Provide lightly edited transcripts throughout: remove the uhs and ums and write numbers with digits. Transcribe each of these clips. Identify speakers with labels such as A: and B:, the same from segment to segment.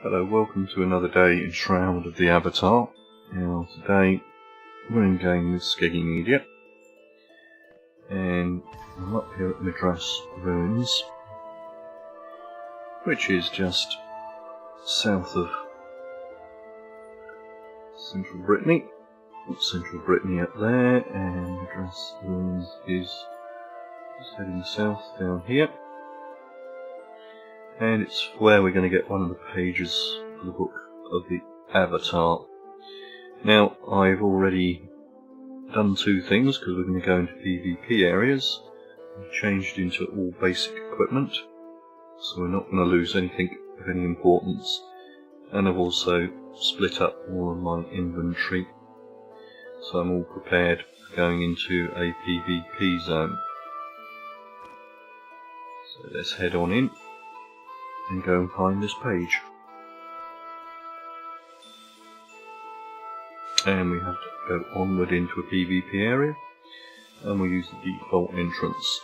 A: Hello, welcome to another day in Shroud of the Avatar. Now today we're in game with Skeggy Media and I'm up here at Libris Ruins, which is just south of central Brittany. Central Brittany up there, and Libris Ruins is just heading south down here. And it's where we're going to get one of the pages for the book of the Avatar. Now, I've already done two things because we're going to go into PvP areas. I've changed into all basic equipment, so we're not going to lose anything of any importance. And I've also split up all of my inventory, so I'm all prepared for going into a PvP zone. So let's head on in and go and find this page. And we have to go onward into a PvP area, and we'll use the default entrance.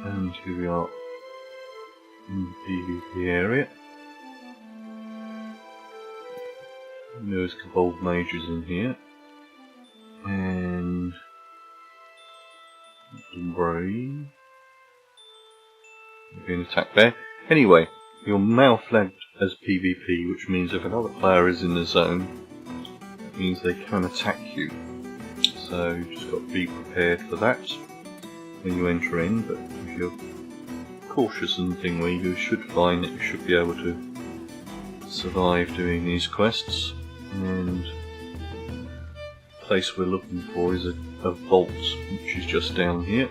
A: And here we are in the PvP area. There's Kobold Mages in here, and Brave. You're being attacked there. Anyway, you're now flagged as PvP, which means if another player is in the zone, it means they can attack you. So you've just got to be prepared for that when you enter in, but if you're cautious and thingy, you should find that you should be able to survive doing these quests. And the place we're looking for is a vault, which is just down here,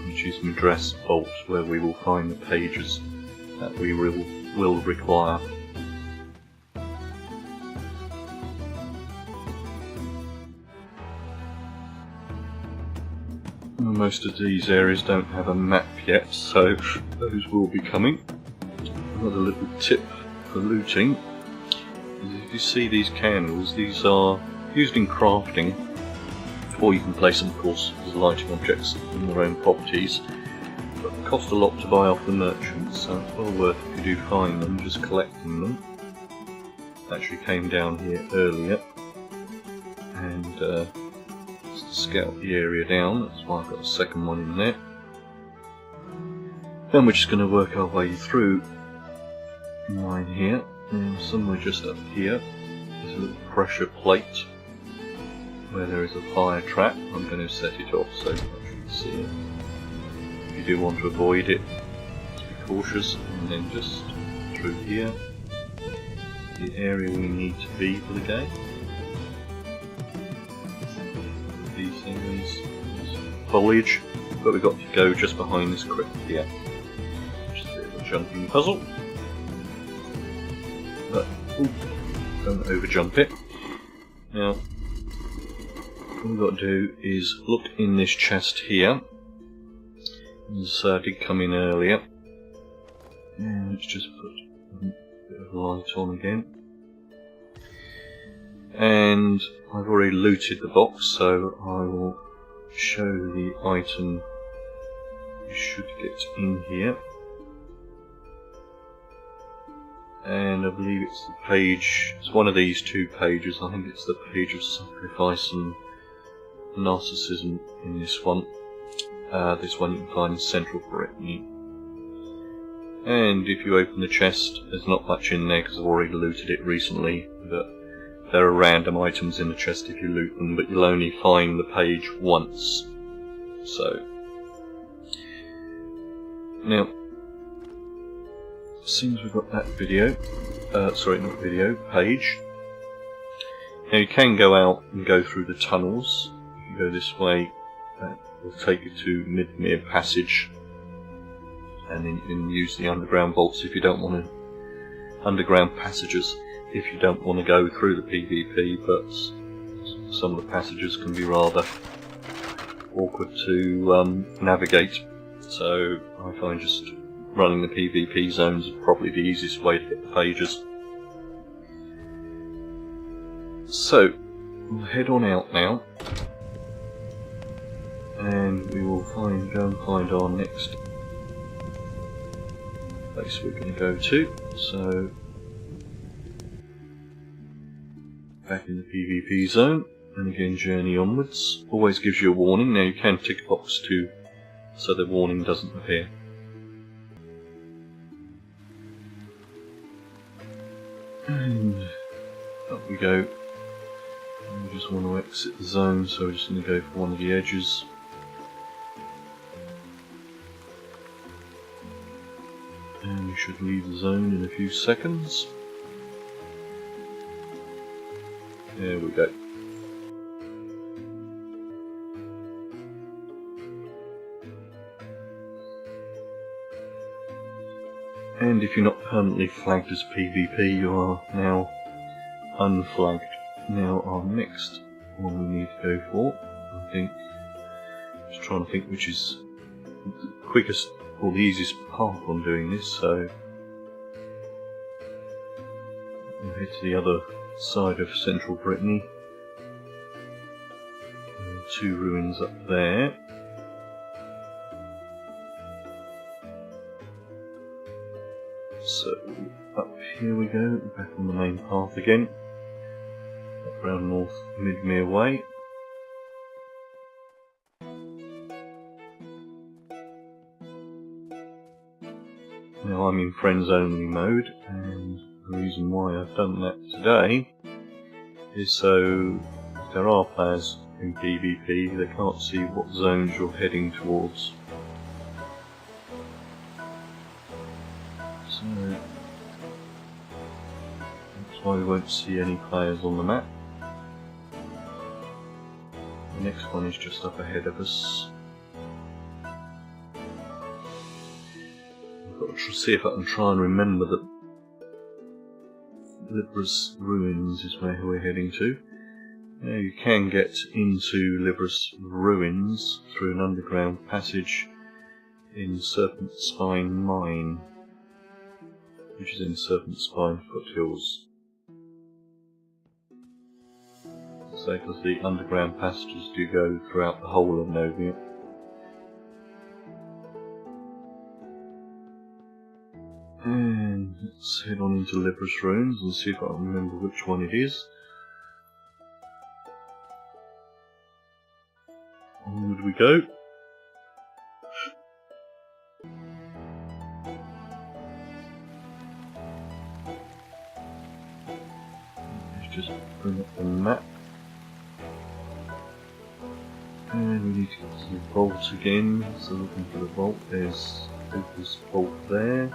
A: which is Libris Vault, where we will find the pages that we will require. Most of these areas don't have a map yet, so those will be coming. Another little tip for looting is if you see these candles, these are used in crafting, or you can place them, of course, as lighting objects in their own properties, but they cost a lot to buy off the merchants, so it's well worth, if you do find them, just collecting them. Actually came down here earlier and just to scout the area down, that's why I've got a second one in there. Then we're just going to work our way through mine here, and somewhere just up here there's a little pressure plate where there is a fire trap. I'm going to set it off so you can see it. If you do want to avoid it, just be cautious, and then just through here, the area we need to be for the game. These things, foliage, but we've got to go just behind this crypt here. Just a bit of a jumping puzzle. But, don't overjump it. Now, what we've got to do is look in this chest here. This did come in earlier. And let's just put a bit of light on again. And I've already looted the box, so I will show the item you should get in here. And I believe it's the page, it's one of these two pages. I think it's the page of sacrifice and narcissism in this one. This one you can find in central Brittany. And if you open the chest, there's not much in there because I've already looted it recently, but there are random items in the chest if you loot them, but you'll only find the page once. So, now, as soon as we've got that video, page, now you can go out and go through the tunnels. If you go this way, that will take you to Midmere Passage, and then you can use the underground vaults if you don't want to, underground passages if you don't want to go through the PvP, but some of the passages can be rather awkward to navigate, so I find just running the PvP zones is probably the easiest way to get the pages. So, we'll head on out now and we will go and find our next place we're going to go to. So, back in the PvP zone, and again journey onwards. Always gives you a warning. Now you can tick a box too, so the warning doesn't appear. And up we go. And we just want to exit the zone, so we're just going to go for one of the edges. And we should leave the zone in a few seconds. There we go. And if you're not permanently flagged as PvP, you are now unflagged. Now our next one we need to go for, I think, just trying to think which is the quickest or the easiest path on doing this, so we'll head to the other side of central Brittany. And 2 ruins up there. So up here we go, back on the main path again, up around North Midmere Way. Now I'm in friends only mode, and the reason why I've done that today is so if there are players in PvP, they can't see what zones you're heading towards. So that's why we won't see any players on the map. The next one is just up ahead of us. I've got to see if I can try and remember that Libris Ruins is where we're heading to. Now you can get into Libris Ruins through an underground passage in Serpent Spine Mine, which is in Serpent Spine foothills. So, because the underground passages do go throughout the whole of Novia. And let's head on into Libris Ruins and see if I can remember which one it is. Onward we go. Let's just bring up the map. And we need to get to the vault again. So looking for the vault, there's this vault there.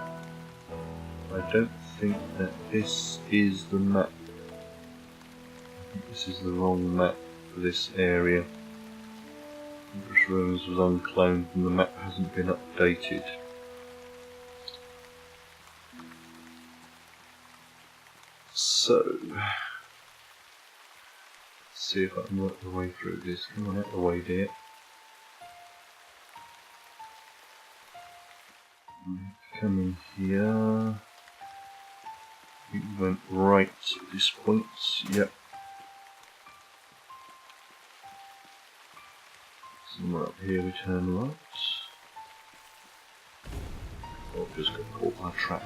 A: I don't think that this is the map. I think this is the wrong map for this area. Libris Ruins was uncloned and the map hasn't been updated. So, let's see if I can work my way through this. Come on out the way, dear. Come in here. We went right at this point. Yep. Somewhere up here we turn right. Oh, I've just got caught by a trap.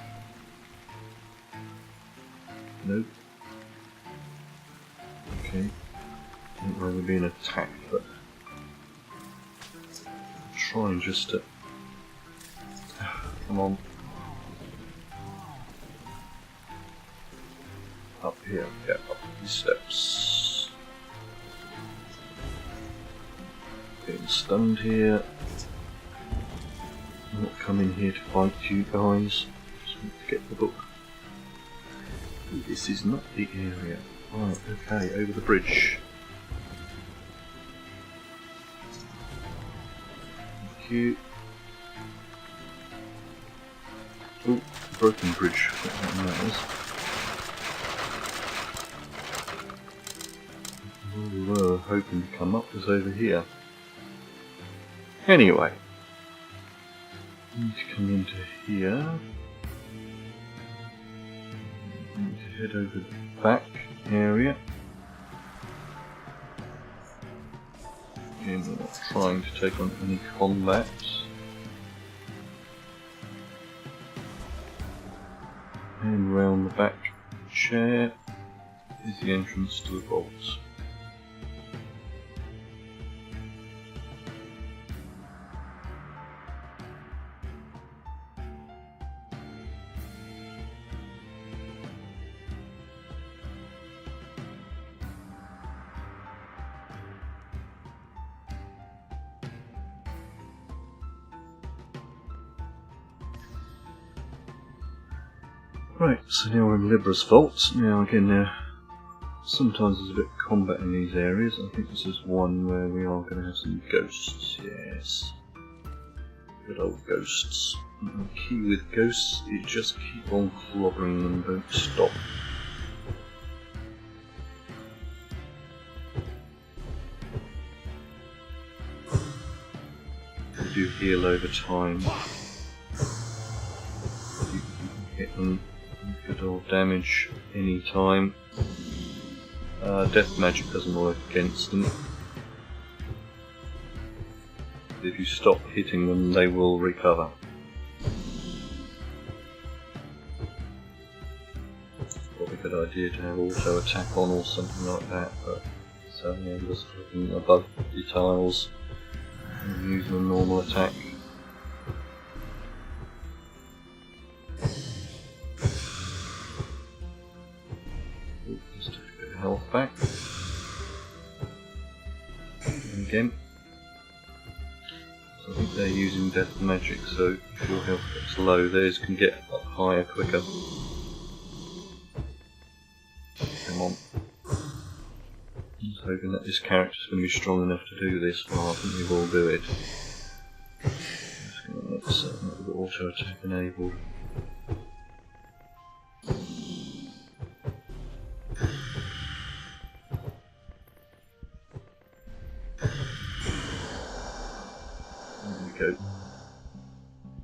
A: Nope. Okay. I don't know we're being attacked, but I'm trying just to. Come on. Up here, yeah, up these steps. Getting stunned here. I'm not coming here to fight you guys. Just need to get the book. This is not the area. Right, okay, over the bridge. Thank you. Oh, broken bridge. What that is. Where we were hoping to come up was over here. Anyway, need to come into here. Need to head over the back area. Again, we're not trying to take on any combat. And round the back chair is the entrance to the vault. Right, so now we're in Libris vault. Now again, sometimes there's a bit of combat in these areas. I think this is one where we are going to have some ghosts, yes. Good old ghosts. And the key with ghosts is just keep on clobbering them, don't stop. They do heal over time. You can hit them. Good old damage any time. Death magic doesn't work against them. If you stop hitting them, they will recover. It's probably a good idea to have auto attack on or something like that, but so yeah, just looking above the tiles and using a normal attack. Health back. And again. So I think they're using death magic, so if your health gets low, theirs can get up higher quicker. Come on. I'm hoping that this character's going to be strong enough to do this. Well, I think we will do it. Just going to make certain that we've got auto attack enabled.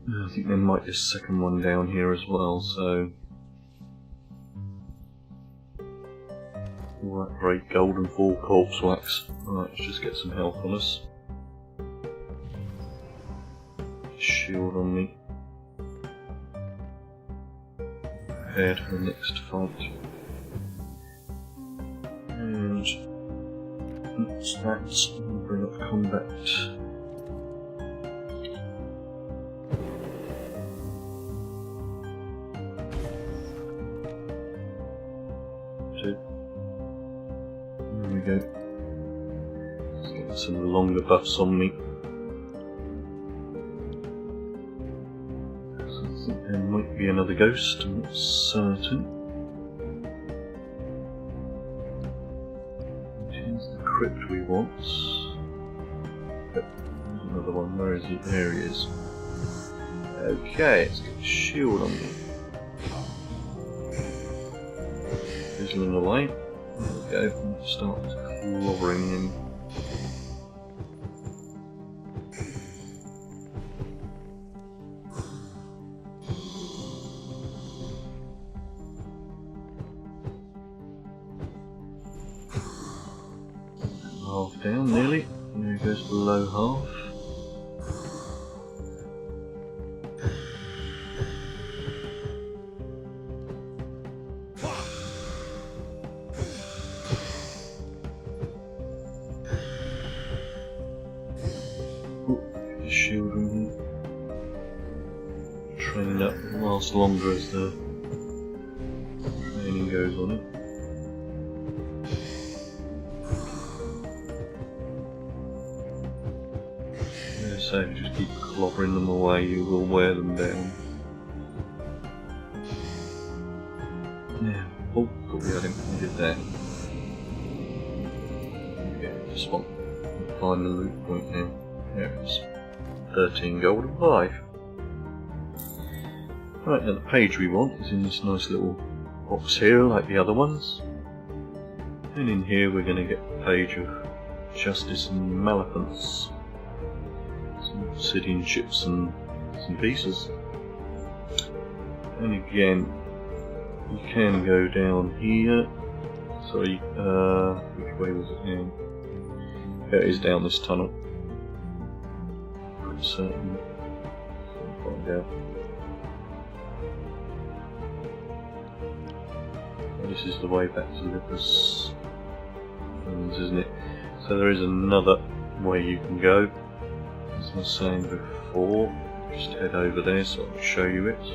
A: I think there might be a second one down here as well, so... Alright, great, golden full corpse wax. Right, let's just get some health on us. Shield on me. Prepared for the next fight. And... that's that. We'll bring up combat. There we go. Let's get some longer buffs on me. So I think there might be another ghost, I'm not certain. Here's the crypt we want. Yep, there's another one. Where is he? There he is. Okay, let's get a shield on me. Fizzling away. There we go, let's start clobbering him. Half down, nearly. There he goes below half. Shield on him. Train up, it lasts longer as the training goes on it. So if you just keep clobbering them away, you will wear them down. Now, oh, thought we had him. We did that. Okay, just want to find the loot point now. There it is. 13 gold and 5. Right, now the page we want is in this nice little box here, like the other ones. And in here we're going to get the page of Justice and Maleficence. Some obsidian chips and some pieces. And again, you can go down here. Sorry, which way was it now? Yeah, it is down this tunnel. Pretty certain. I'll find out. Well, this is the way back to Libris, isn't it? So there is another way you can go. As I was saying before, just head over there so I can show you it.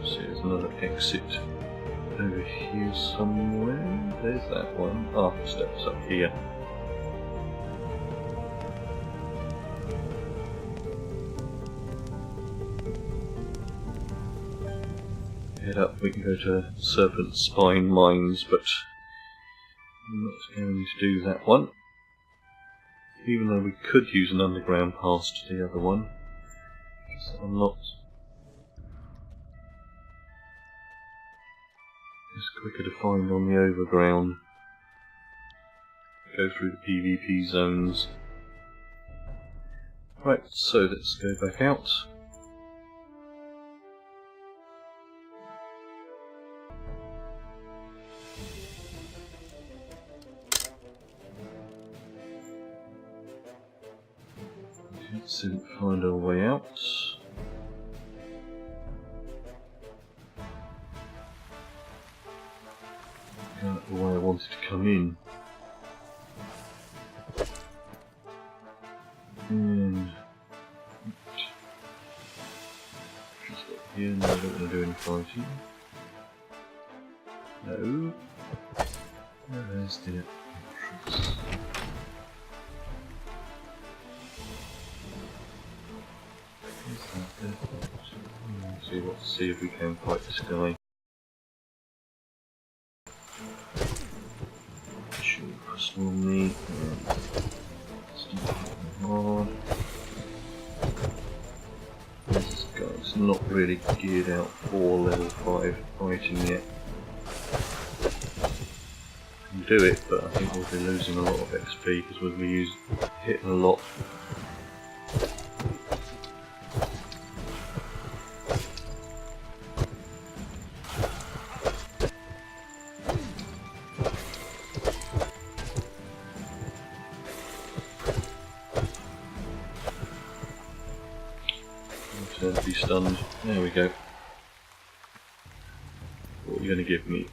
A: See, there's another exit over here somewhere. There's that one. Ah, steps up here. Head up, we can go to Serpent Spine Mines, but I'm not going to do that one. Even though we could use an underground pass to the other one. So I'm not. It's quicker to find on the overground. Go through the PvP zones. Right, so let's go back out. Let's find our way out. The way I wanted to come in. And just up here, no, I don't want to do any fighting. No. There's the entrance. Let's see if we can fight this guy. Personal me hard. This guy's not really geared out for level 5 fighting yet. Can do it, but I think we'll be losing a lot of XP because we'll be hitting a lot. Be stunned. There we go. What are you going to give me?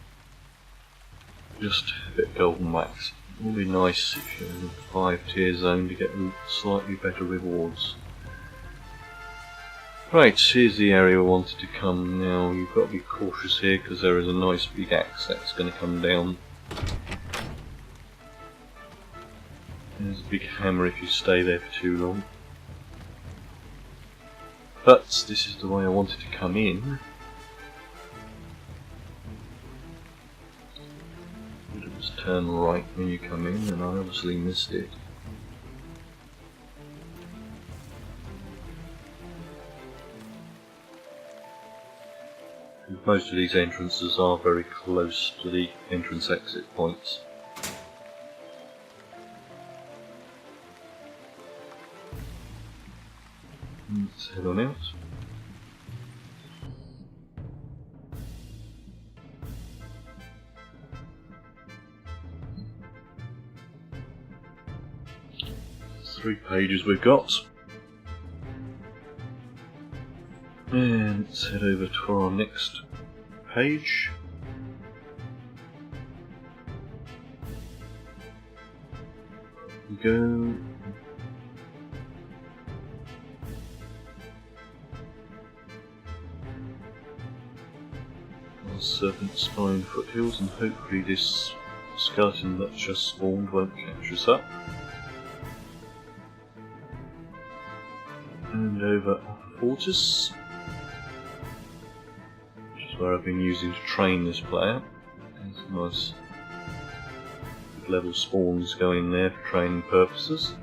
A: Just a bit of golden wax. It would be nice if you're in a 5-tier zone to get slightly better rewards. Right, here's the area I wanted to come now. You've got to be cautious here because there is a nice big axe that's going to come down. There's a big hammer if you stay there for too long. But this is the way I wanted to come in. You just turn right when you come in, and I obviously missed it. Most of these entrances are very close to the entrance-exit points. Let's head on out. There's 3 pages we've got. And let's head over to our next page. We go. Serpent Spine foothills, and hopefully this skeleton that's just spawned won't catch us up. And over a fortress, which is where I've been using to train this player. There's some nice good level spawns going there for training purposes.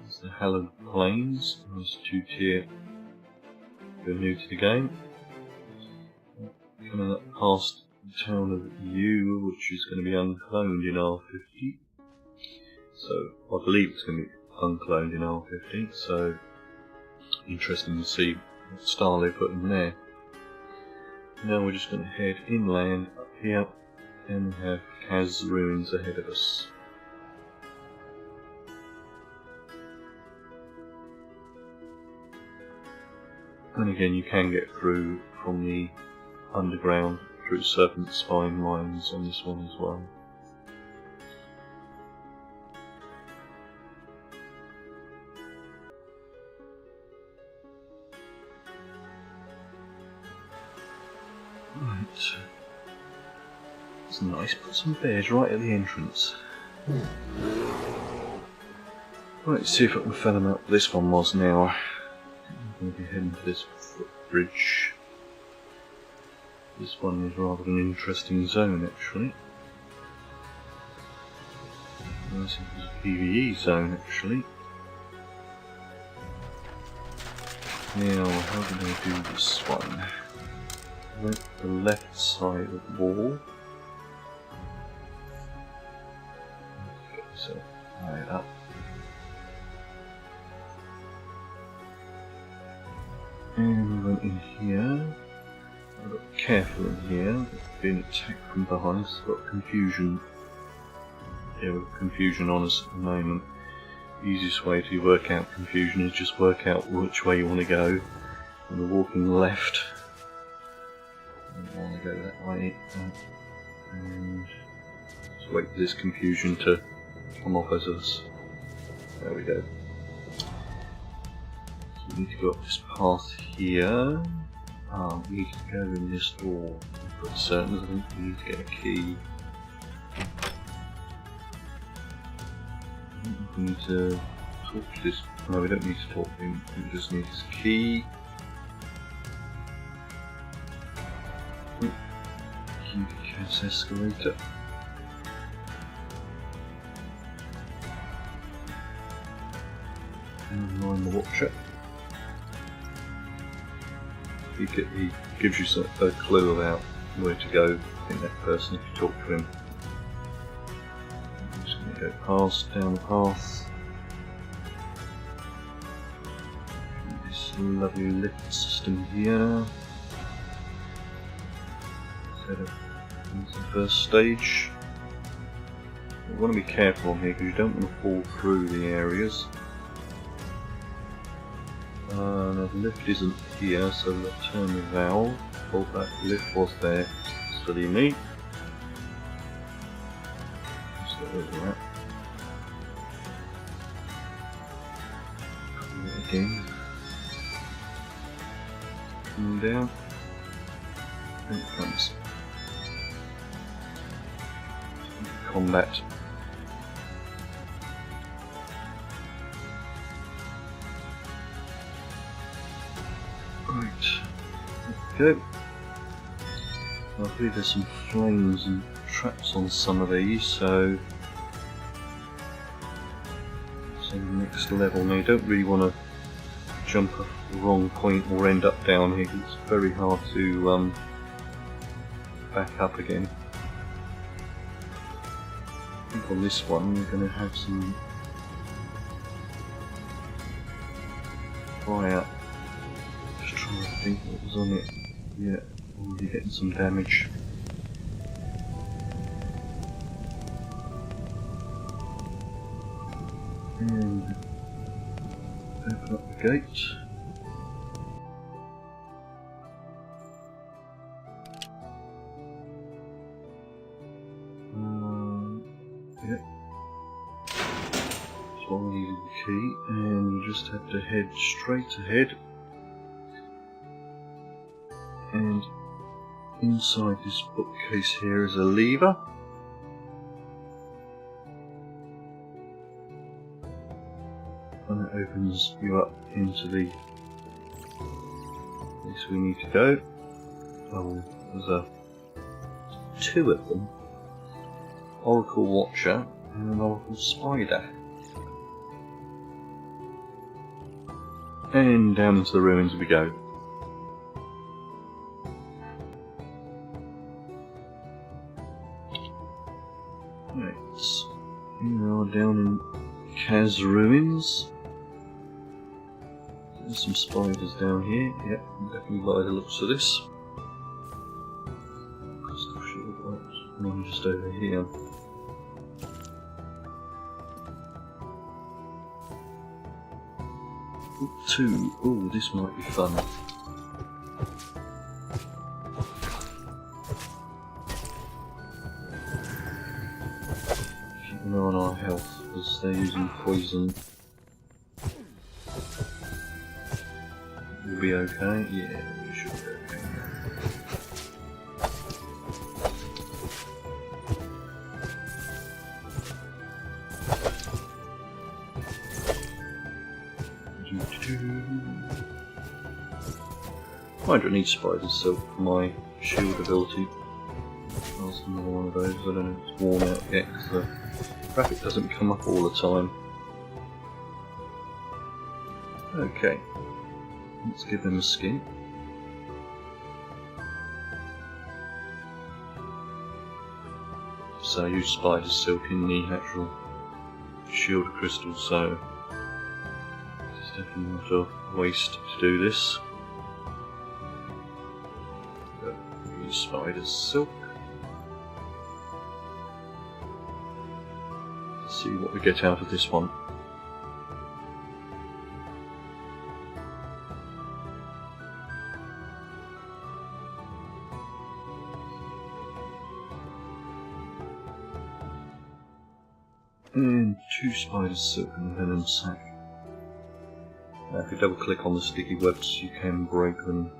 A: There's the Hallowed Plains, nice 2-tier. You're new to the game. Coming up past the town of U, which is going to be uncloned in R50. So I believe it's going to be uncloned in R50. So interesting to see what style they put in there. Now we're just going to head inland up here And we have Kaz Ruins ahead of us. And again, you can get through from the underground through Serpent Spine mines on this one as well. Right. It's nice, put some bears right at the entrance. Right, let's see if I can fathom out what this one was now. I'm going to be heading to this footbridge. This one is rather an interesting zone actually. This is a PvE zone actually. Now, how do I do this one? I went to the left side of the wall. So, right up. And we went in here. I've got to be careful in here. I've been attacked from behind, so I've got confusion. Yeah, with confusion on us at the moment. The easiest way to work out confusion is just work out which way you want to go. And we're walking left. I want to go that way. And just wait for this confusion to come off as us. There we go. So we need to go up this path here. We need to go in this door. I'm pretty certain I think we need to get a key. I think we need to talk to this. No, we don't need to talk to him. We just need his key. Key to Cat's escalator. And mine the watcher. He gives you a clue about where to go. I think that person, if you talk to him. I'm just going to go past, down the path. This lovely lift system here. Set up into the first stage. You want to be careful on here because you don't want to fall through the areas. The lift isn't here, so we'll turn the valve. Oh, that lift was there. Silly me. Just get rid of that. Again. Coming down. And it comes. Combat. Right, okay. I believe there's some flames and traps on some of these, so it's on the next level. Now you don't really want to jump off the wrong point or end up down here, it's very hard to back up again. I think on this one we're going to have some fire. I think what was on it. Yeah, already getting some damage. And open up the gate. Yeah. That's why we needed the key, and you just have to head straight ahead. And inside this bookcase here is a lever. And it opens you up into the place we need to go. Oh, there's two of them. Oracle Watcher and an Oracle Spider. And down into the ruins we go. Down in Kaz Ruins. There's some spiders down here. Yep, definitely by the looks of this. Crystal shield lights. And I'm just just over here. Two. Oh, this might be fun. Keep an eye on our health because they're using poison. We'll be okay. Yeah, we should be okay. I don't need spider silk for my shield ability. That's another one of those. I don't know if it's worn out yet because the graphic doesn't come up all the time. Okay, let's give them a skin. So I use spider silk in the actual shield crystal, so it's definitely not a waste to do this. Use spider silk. Let's see what we get out of this one. And 2 spider silk and venom sac. Now if you double click on the sticky webs you can break them.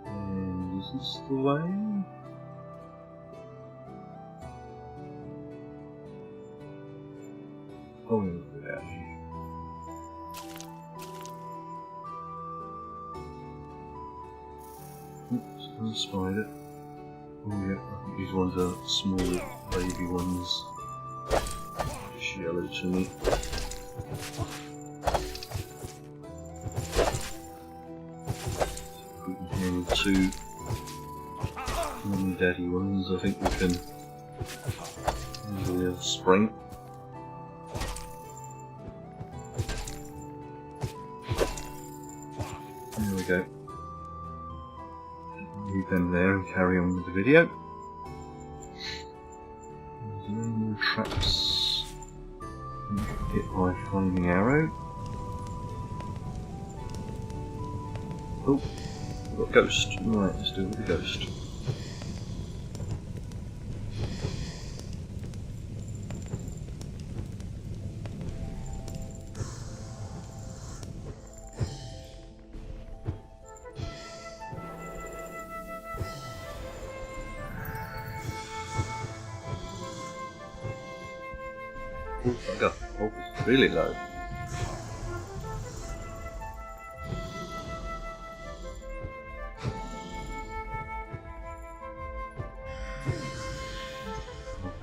A: And is this the way? Oh no, yeah. Oops, another spider. Oh yeah, I think these ones are small baby ones. It's yellow to me. Put in here 2 mummy daddy ones. I think we can handle the spring. There we go. Leave them there and carry on with the video. There's no more traps. Hit by a flaming arrow. Oh, we've got a ghost. Right, let's do it with the ghost. Oh, bugger. Oh, it's really low.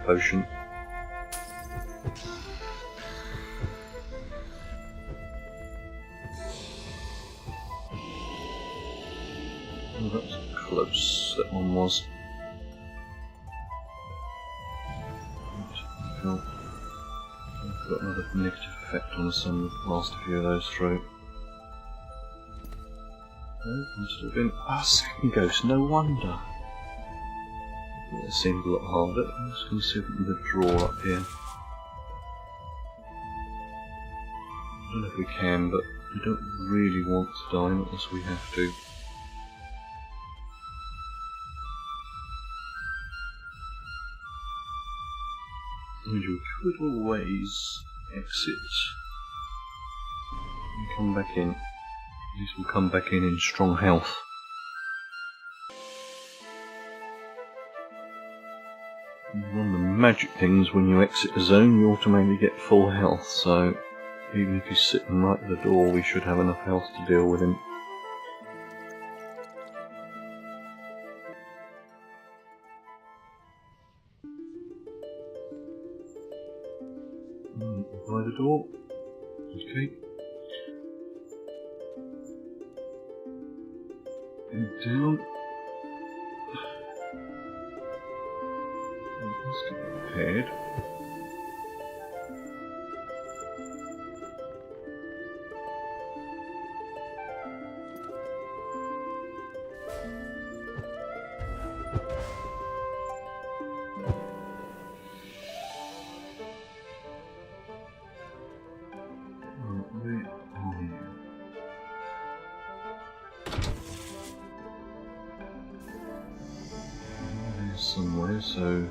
A: Potion. Oh, that was close, that one was. Got another negative effect on some last few of those through. Oh, must have been. Ah, second ghost, no wonder. It seemed a lot harder. I'm just going to see if we can withdraw up here. I don't know if we can, but we don't really want to die unless we have to. And we could always exit and come back in. At least we'll come back in strong health. One of the magic things when you exit a zone, you automatically get full health, so even if he's sitting right at the door, we should have enough health to deal with him. By the door. Okay. And down. Let's get prepared. somewhere, so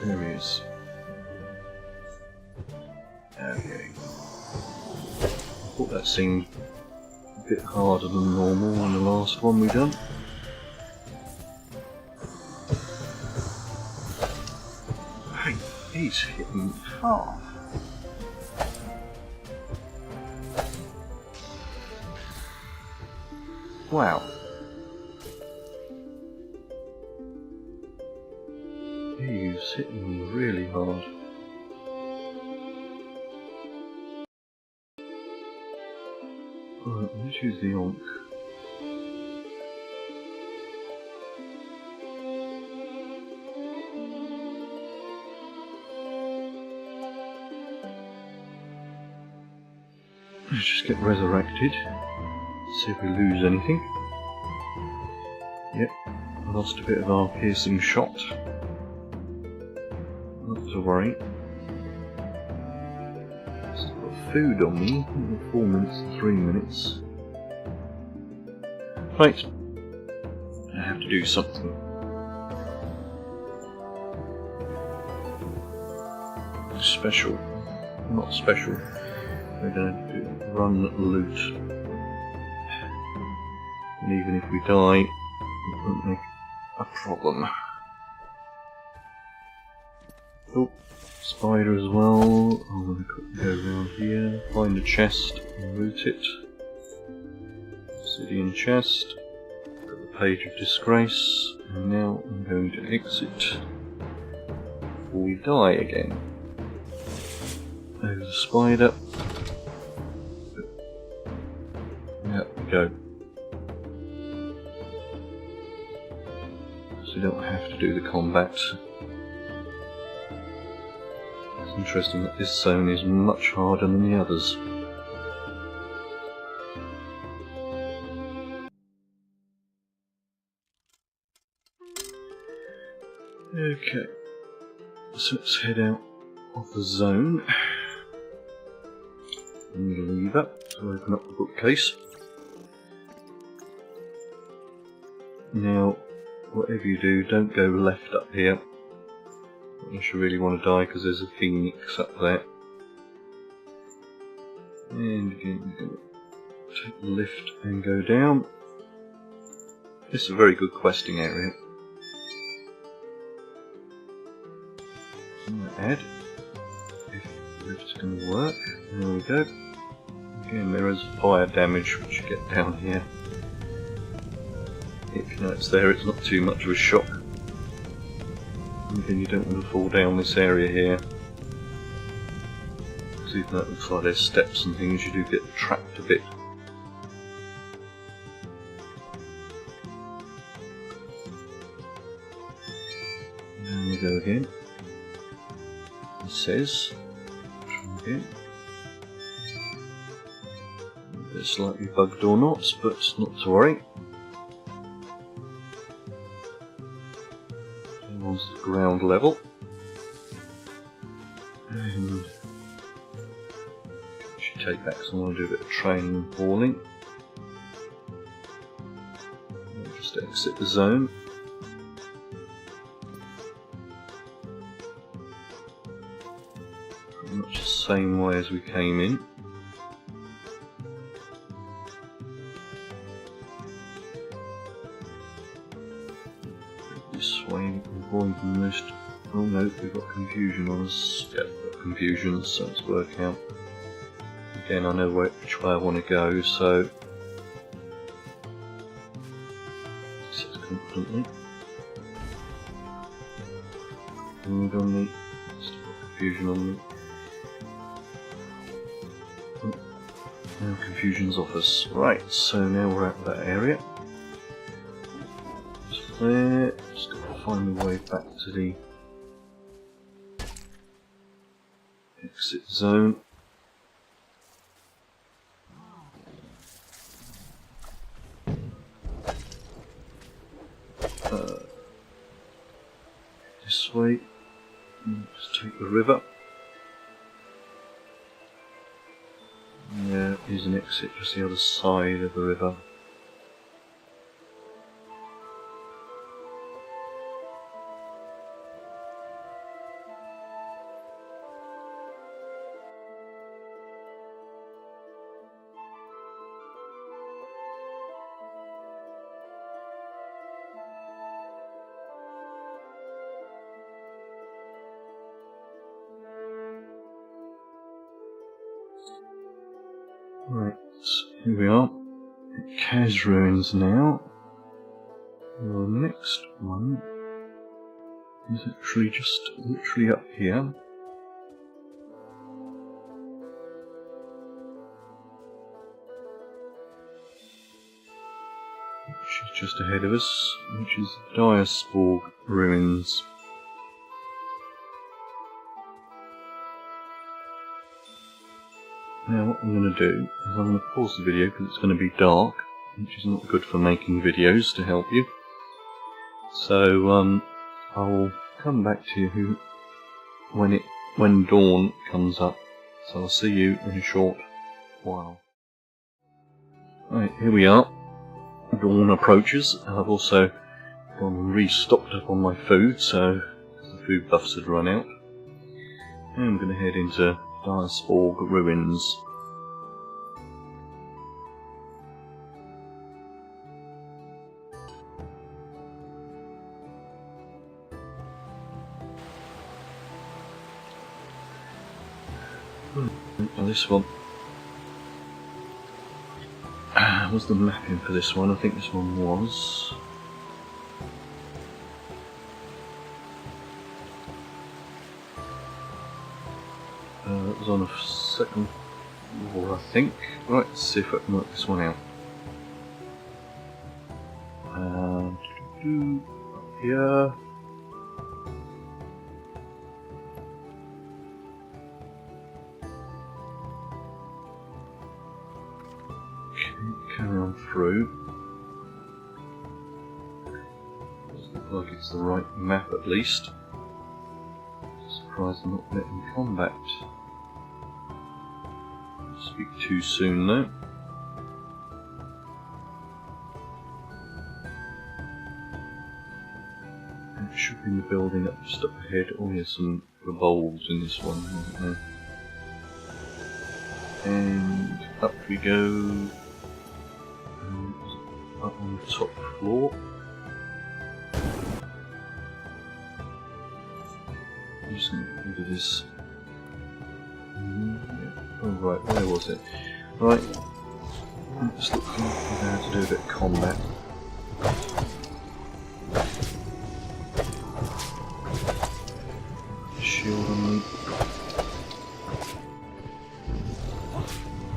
A: there he is. Okay. I thought that seemed a bit harder than normal on the last one we done. Hey, he's hitting half. Wow. He's hitting really hard. Right, let's use the onk. Let's just get resurrected. See if we lose anything. Yep, I lost a bit of our piercing shot. Not to worry. Still got food on me. 4 minutes and 3 minutes. Right. I have to do something. Special. Not special. We're going to run loot. And even if we die, it won't make a problem. Oh, spider as well. I'm going to quickly go around here, find a chest and loot it. Obsidian chest. Got the page of disgrace. And now I'm going to exit before we die again. There's a spider. There we go. So you don't have to do the combat. It's interesting that this zone is much harder than the others. Okay, so let's head out of the zone. And leave that to open up the bookcase. Now, whatever you do, don't go left up here. Unless you really want to die, because there's a phoenix up there. And again, you're going to take the lift and go down. This is a very good questing area. Add. If the lift's going to work. There we go. Again, there is fire damage which you get down here. If you know it's there, it's not too much of a shock. And again, you don't want to fall down this area here. Because even though it looks like there's steps and things, you do get trapped a bit. There we go again. It says, try again. A bit slightly bugged or not, but not to worry. Onto the ground level. And I should take that because I want to do a bit of training and hauling. I'll just exit the zone. Pretty much the same way as we came in. This way, avoid the most. Oh no, we've got confusion on us. Yeah, we've got confusion, so let's work out. Again, I know which way I want to go, so. Says confidently. Avoid on me. Still got confusion on me. Oh, now confusion's off us. Right, so now we're out of that area. There, just got to find the way back to the exit zone. This way, just take the river. And there is an exit just the other side of the river. here we are at Kaz Ruins now. The next one is actually just literally up here. Which is just ahead of us, which is Dyespor Ruins. Now what I'm going to do is I'm going to pause the video because it's going to be dark, which is not good for making videos to help you. So I'll come back to you when dawn comes up. So I'll see you in a short while. Right, here we are. Dawn approaches, and I've also gone and restocked up on my food, so the food buffs had run out. And I'm going to head into Dyespor Ruins. This one. Was the mapping for this one? I think this one was. It was on a second floor, I think. Right, let's see if I can work this one out. Here. Carry on through. Doesn't look like it's the right map at least. Surprised I'm not letting combat speak too soon though. It should be in the building up just up ahead. Oh, there's some revolves in this one, isn't there? And up we go. Up on the top floor. Just look at this. Oh right, where was it? Right, just looking for how to do a bit of combat. Shield on me.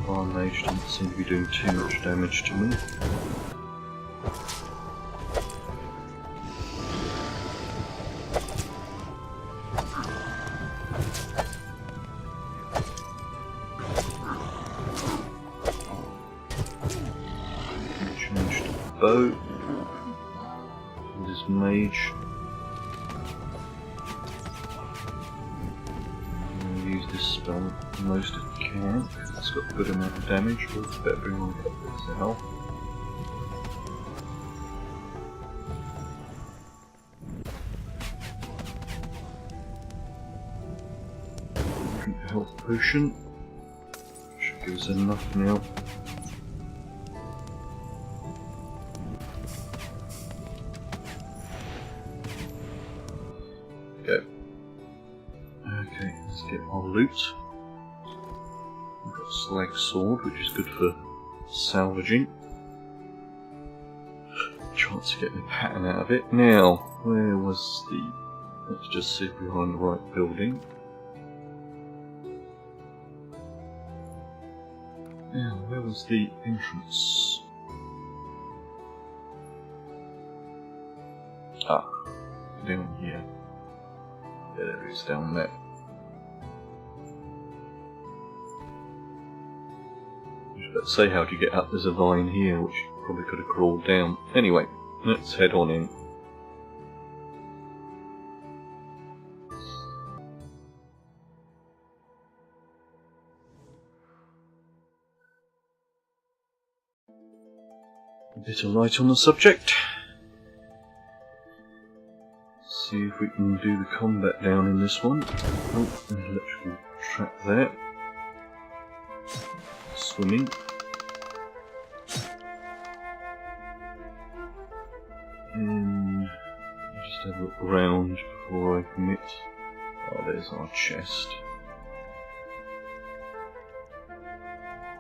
A: Fire mage doesn't seem to be doing too much damage to me. Bow and his mage. I'm going to use this spell the most I can. It's got a good amount of damage, but it's better bring on a couple bits of health. Drink the health potion. Should give us enough now. Okay, let's get our loot. We've got a slag sword, which is good for salvaging. Chance of getting a pattern out of it. Now, where was the... Let's just see if we're on the right building. Now, where was the entrance? Ah, down here. Yeah, there it is down there. Let's say how do you get up? There's a line here which you probably could have crawled down. Anyway, let's head on in. A bit of light on the subject. See if we can do the combat down in this one. Oh, there's an electrical trap there. Swimming. And just have a look around before I commit. Oh, there's our chest.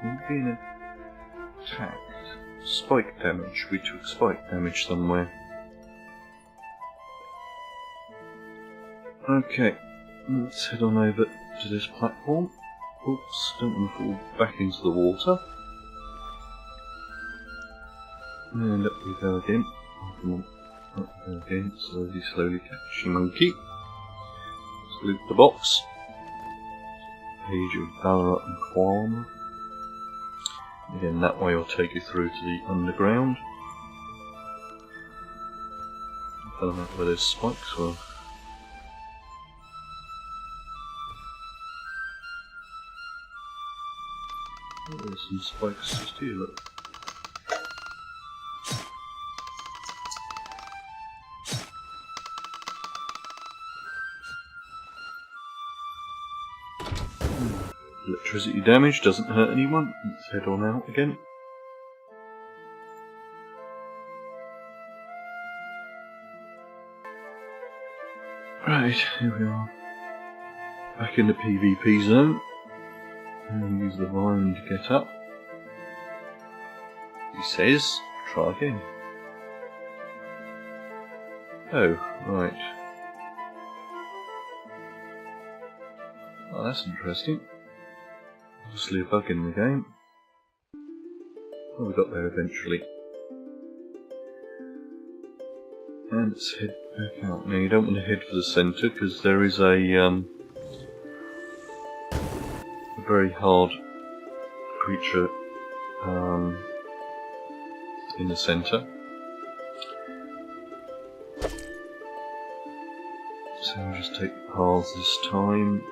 A: We'll be in a attacked. Spike damage. We took spike damage somewhere. Okay, let's head on over to this platform. Oops, don't want to fall back into the water. And up we go again. Come on, up we go again. Slowly catch your monkey. Let's loot the box. Page of Ballarat and Qualm. Again, that way will take you through to the underground. I don't know where those spikes were. Oh, there's some spikes just here, look. Electricity damage doesn't hurt anyone. Let's head on out again. Right, here we are. Back in the PvP zone. And use the vine to get up. He says, try again. Oh, right. Oh, that's interesting. Obviously a bug in the game. Well, we got there eventually. And let's head back out. Now you don't want to head for the centre because there is a very hard creature in the centre. So we'll just take the paths this time.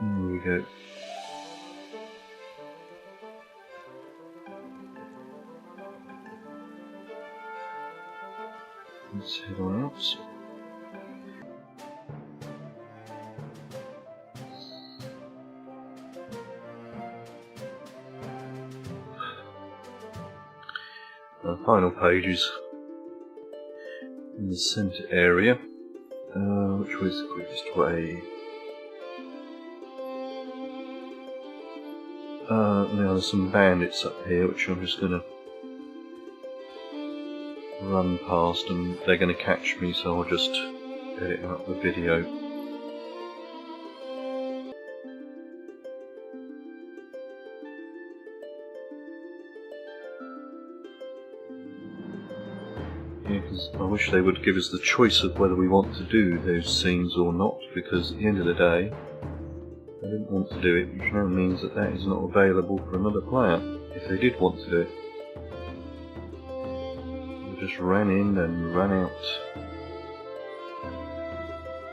A: There we go. Let's head on out. Our final pages in the centre area. Which was the quickest way? Now there's some bandits up here which I'm just going to run past and they're going to catch me, so I'll just edit out the video. Yeah, because I wish they would give us the choice of whether we want to do those scenes or not, because at the end of the day they didn't want to do it, which now means that that is not available for another player if they did want to do it. They just ran in and ran out.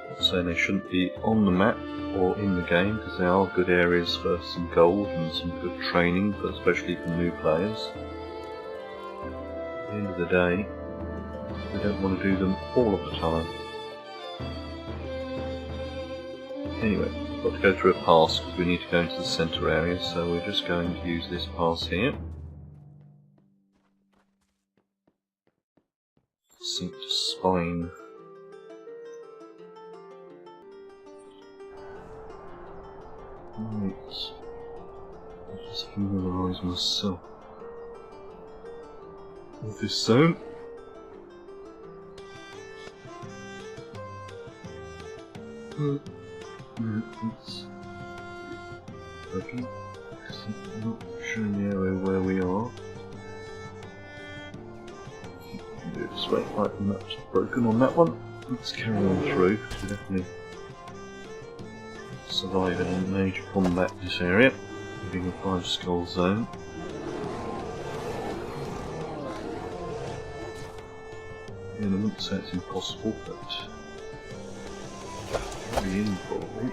A: Not saying they shouldn't be on the map or in the game, because they are good areas for some gold and some good training, but especially for new players. At the end of the day, we don't want to do them all of the time. Anyway, we've got to go through a pass because we need to go into the centre area, so we're just going to use this pass here. Sink to spine. Right. I'll just familiarise myself with this zone. It's okay. I'm not showing the arrow where we are. Do it this way, right, the map's broken on that one. Let's carry on through. We're definitely surviving in major combat in this area, being a 5 skull zone. Yeah, I wouldn't say it's impossible, but in probably.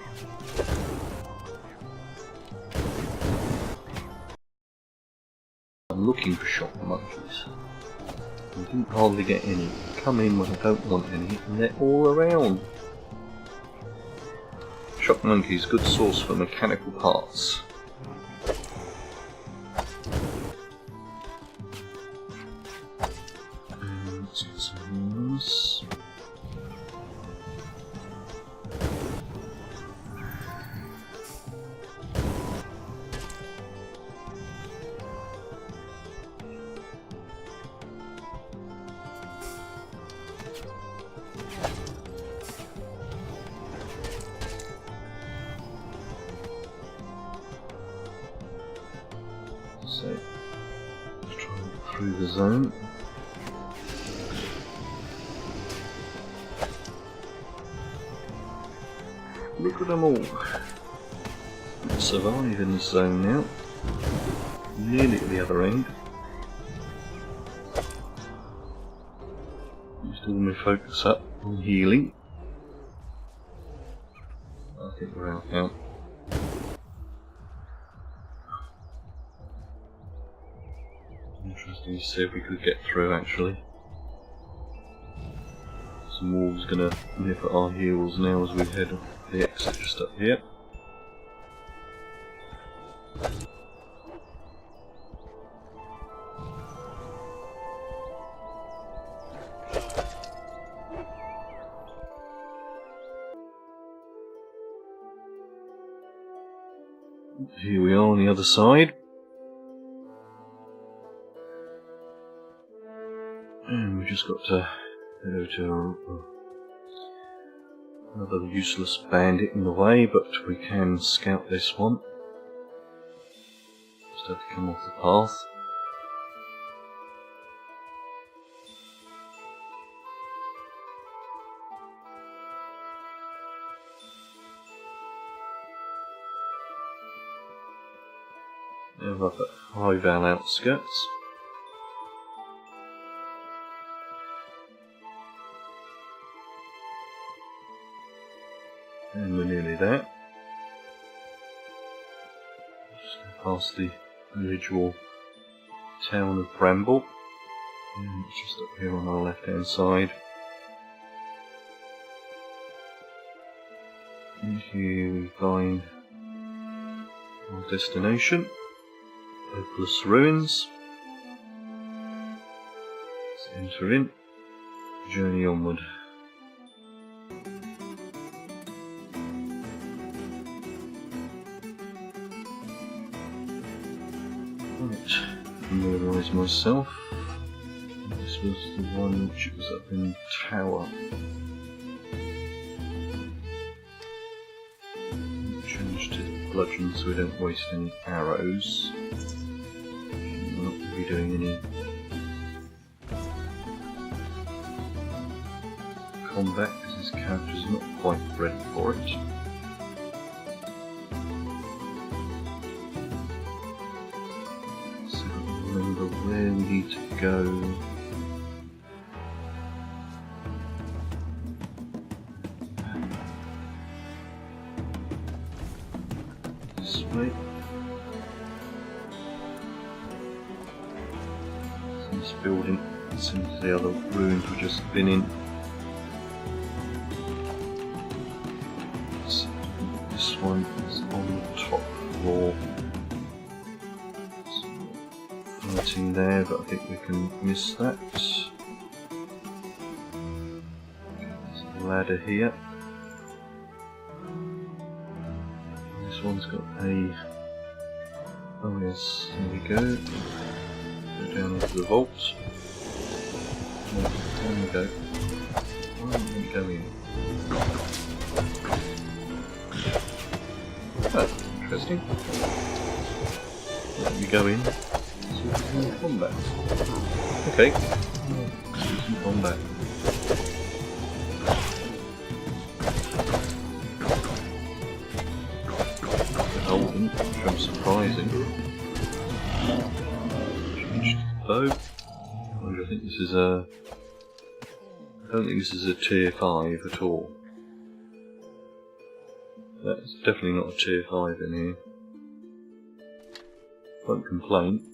A: I'm looking for shock monkeys. I didn't hardly get any. Come in when I don't want any, and they're all around. Shock monkeys, good source for mechanical parts. And let's get some of those. So, let's try and get through the zone. Look at them all. Let's survive in this zone now. Nearly at the other end. Used all my focus up on healing. I think we're out now. Interesting to see if we could get through actually. Some wolves gonna nip at our heels now as we head off the exit just up here. Here we are on the other side. And we've just got to head over to another useless bandit in the way, but we can scout this one. Just have to come off the path. Now we're up at High Val outskirts. And we're nearly there. Just past the original town of Bramble. And it's just up here on our left hand side. And here we find our destination. Libris Ruins. Let's enter in. Journey onward. Right, familiarise myself. This was the one which was up in Tower. Change to bludgeon so we don't waste any arrows. We're not going to be doing any combat because this character's not quite ready for it. So remember where we need to go. This way. So this building similar to the other ruins we've just been in. This one is on the top floor. Fighting there, but I think we can miss that. There's a ladder here. This one's got a... oh yes, there we go. Go down into the vault. There we go. Why don't we go in? That's interesting. Let me go in. See if we can combat. Okay. Let's do some combat. Golden, which I'm surprising. Change to the bow. I think this is a... I don't think this is a tier 5 at all. That's definitely not a tier 5 in here. Won't complain.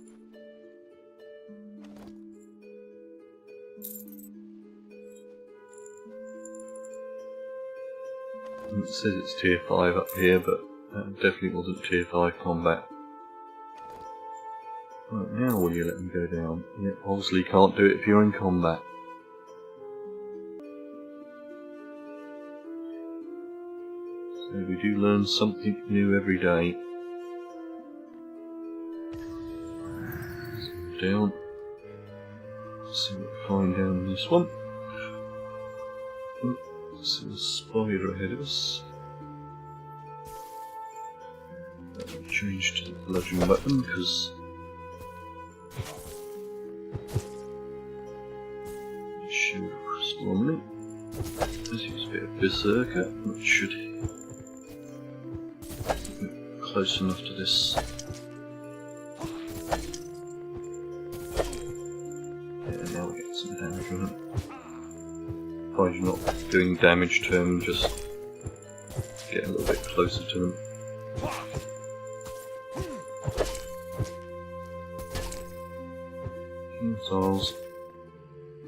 A: It says it's tier 5 up here, but that definitely wasn't tier 5 combat. Right, now will you let me go down? Yeah, obviously you can't do it if you're in combat. So we do learn something new every day. So down. Let's see what we find down in this one. Let's see a spider ahead of us. Change to the bludgeon button because Should restore me. This is a bit of berserker, which should be close enough to this. Yeah, now we get some damage on them. If I'm not doing damage to them, just get a little bit closer to them. Missiles.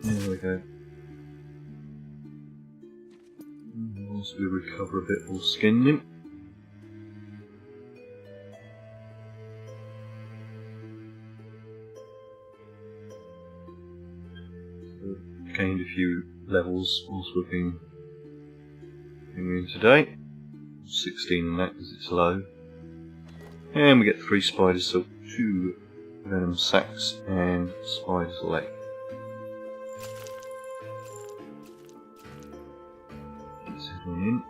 A: There we go. Once we recover a bit, we'll skin him. We've gained a few levels whilst we've been in today. 16 in that because it's low. And we get 3 spiders, so 2 venom sacs and spider's leg. In.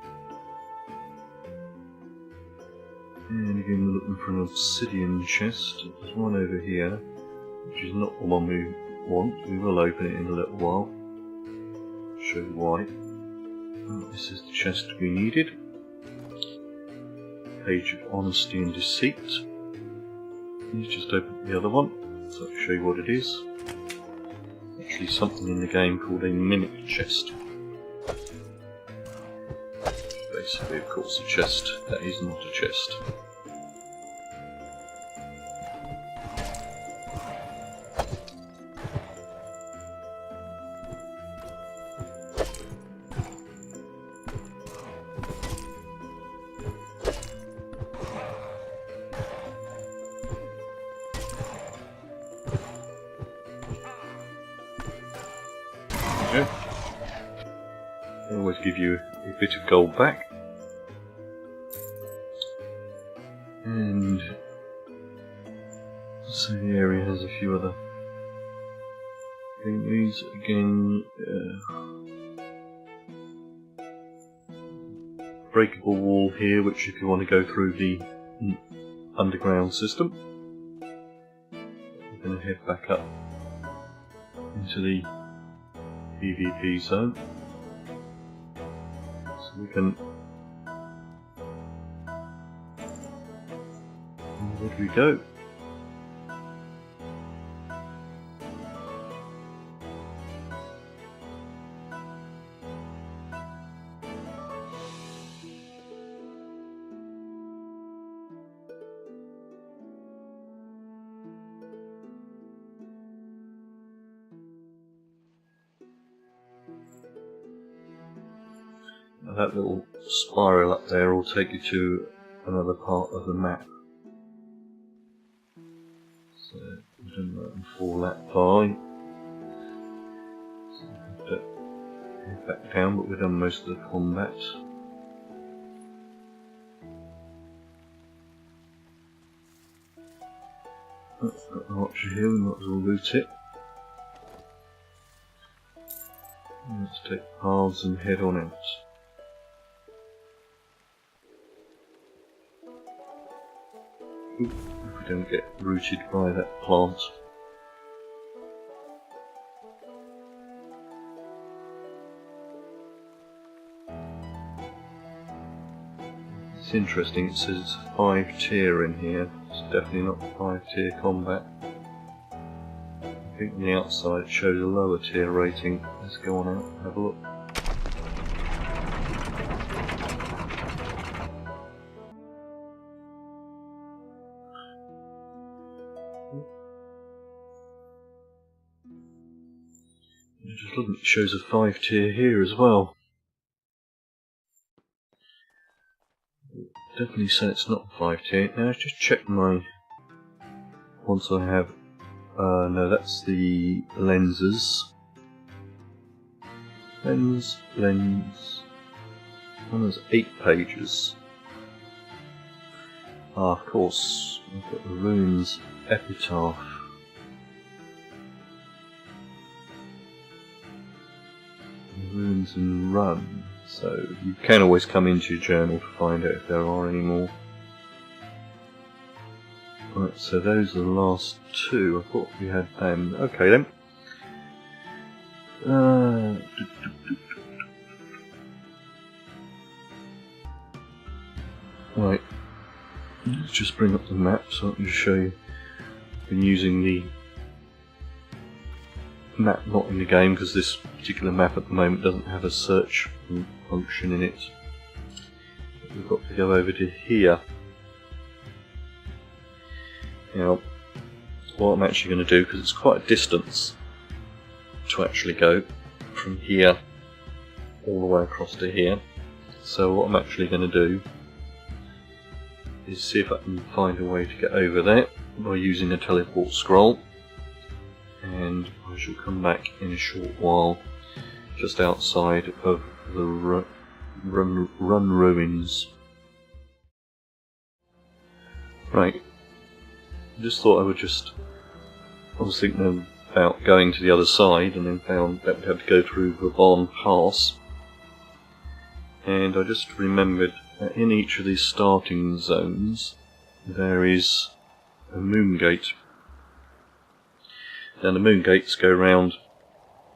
A: And again we're looking for an obsidian chest. There's one over here, which is not the one we want. We will open it in a little while. Show you why. This is the chest we needed. Page of Honesty and Deceit. Let's just open the other one, so I'll show you what it is. Actually something in the game called a mimic chest. Basically, of course, a chest that is not a chest. Okay. They always give you a bit of gold back. And so the area has a few other things. Again, breakable wall here, which if you want to go through the underground system, we're going to head back up into the PvP zone, so we can. Where do we go? Now that little spiral up there will take you to another part of the map. So we don't let them fall that by. So we have to head back down, but we've done most of the combat. Oh, got an archer here, we might as well loot it. Let's take paths and head on out. Ooh, if we don't get rooted by that plant. It's interesting, it says it's 5 tier in here. It's definitely not 5 tier combat. I think on the outside it shows a lower tier rating. Let's go on out and have a look. Just looking, it shows a 5 tier here as well. Definitely say it's not 5 tier. Now let's just check my. Once I have. No, that's the lenses. Lens. One has 8 pages. Ah, of course. I've got the ruins Epitaph. Ruins and Run, so you can always come into your journal to find out if there are any more. Right, Right, so those are the last two. I thought we had them. Okay then. Right, let's just bring up the map so I can show you. I've been using the map not in the game because this particular map at the moment doesn't have a search function in it. We've got to go over to here. Now, what I'm actually going to do, because it's quite a distance to actually go from here all the way across to here, so what I'm actually going to do is see if I can find a way to get over there by using a teleport scroll, and I shall come back in a short while just outside of the Run Ruins. Right, I just thought I was thinking about going to the other side, and then found that we'd have to go through the Barn Pass, and I just remembered that in each of these starting zones there is a moongate. Now the moongates go round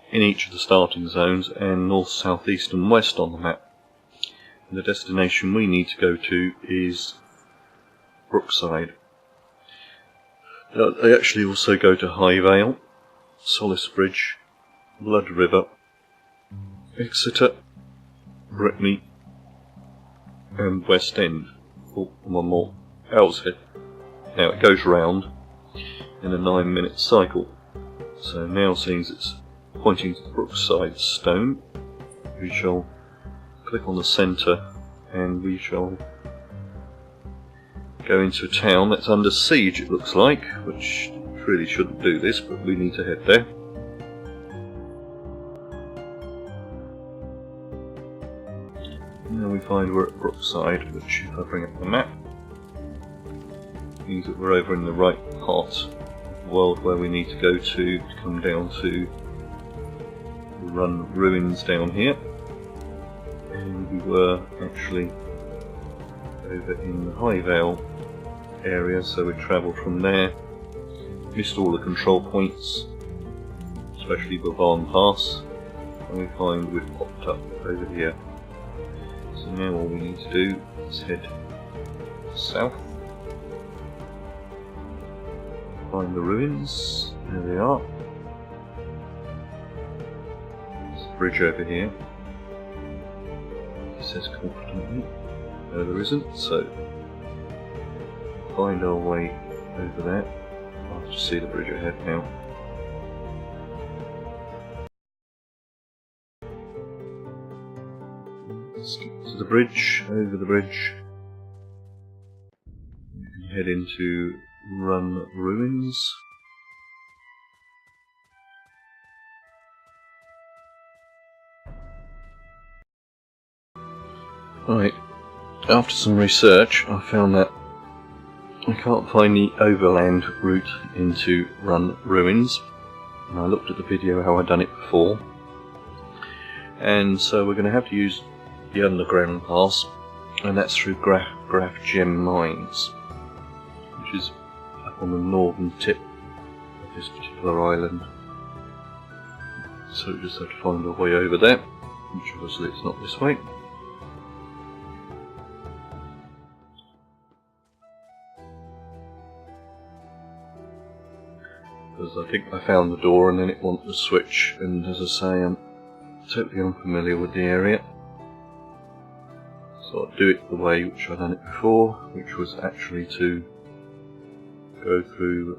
A: in each of the starting zones and north, south, east and west on the map. And the destination we need to go to is Brookside. They actually also go to High Vale, Solace Bridge, Blood River, Exeter, Brittany and West End. Oh, one more, Owlshead. Now it goes round in a 9-minute cycle. So now, seeing as it's pointing to the Brookside stone, we shall click on the centre and we shall go into a town that's under siege, it looks like, which really shouldn't do this, but we need to head there. Now we find we're at Brookside, which, if I bring up the map, means that we're over in the right part of the world where we need to go to come down to the Run Ruins down here. And we were actually over in the High Vale area, so we travelled from there, missed all the control points, especially the Barn Pass, and we find we've popped up over here. So now all we need to do is head south, find the ruins. There they are. There's a bridge over here. It says confidently. No, there isn't, so find our way over there. I'll have to see the bridge ahead now. Skip to the bridge, over the bridge. You can head into Run Ruins. Right, after some research I found that I can't find the overland route into Run Ruins, and I looked at the video how I'd done it before, and so we're going to have to use the underground pass, and that's through Graph Gem Mines, which is up on the northern tip of this particular island. So we just have to find our way over there, which obviously it's not this way. Because I think I found the door and then it wanted to switch, and as I say, I'm totally unfamiliar with the area. So I'll do it the way which I've done it before, which was actually to go through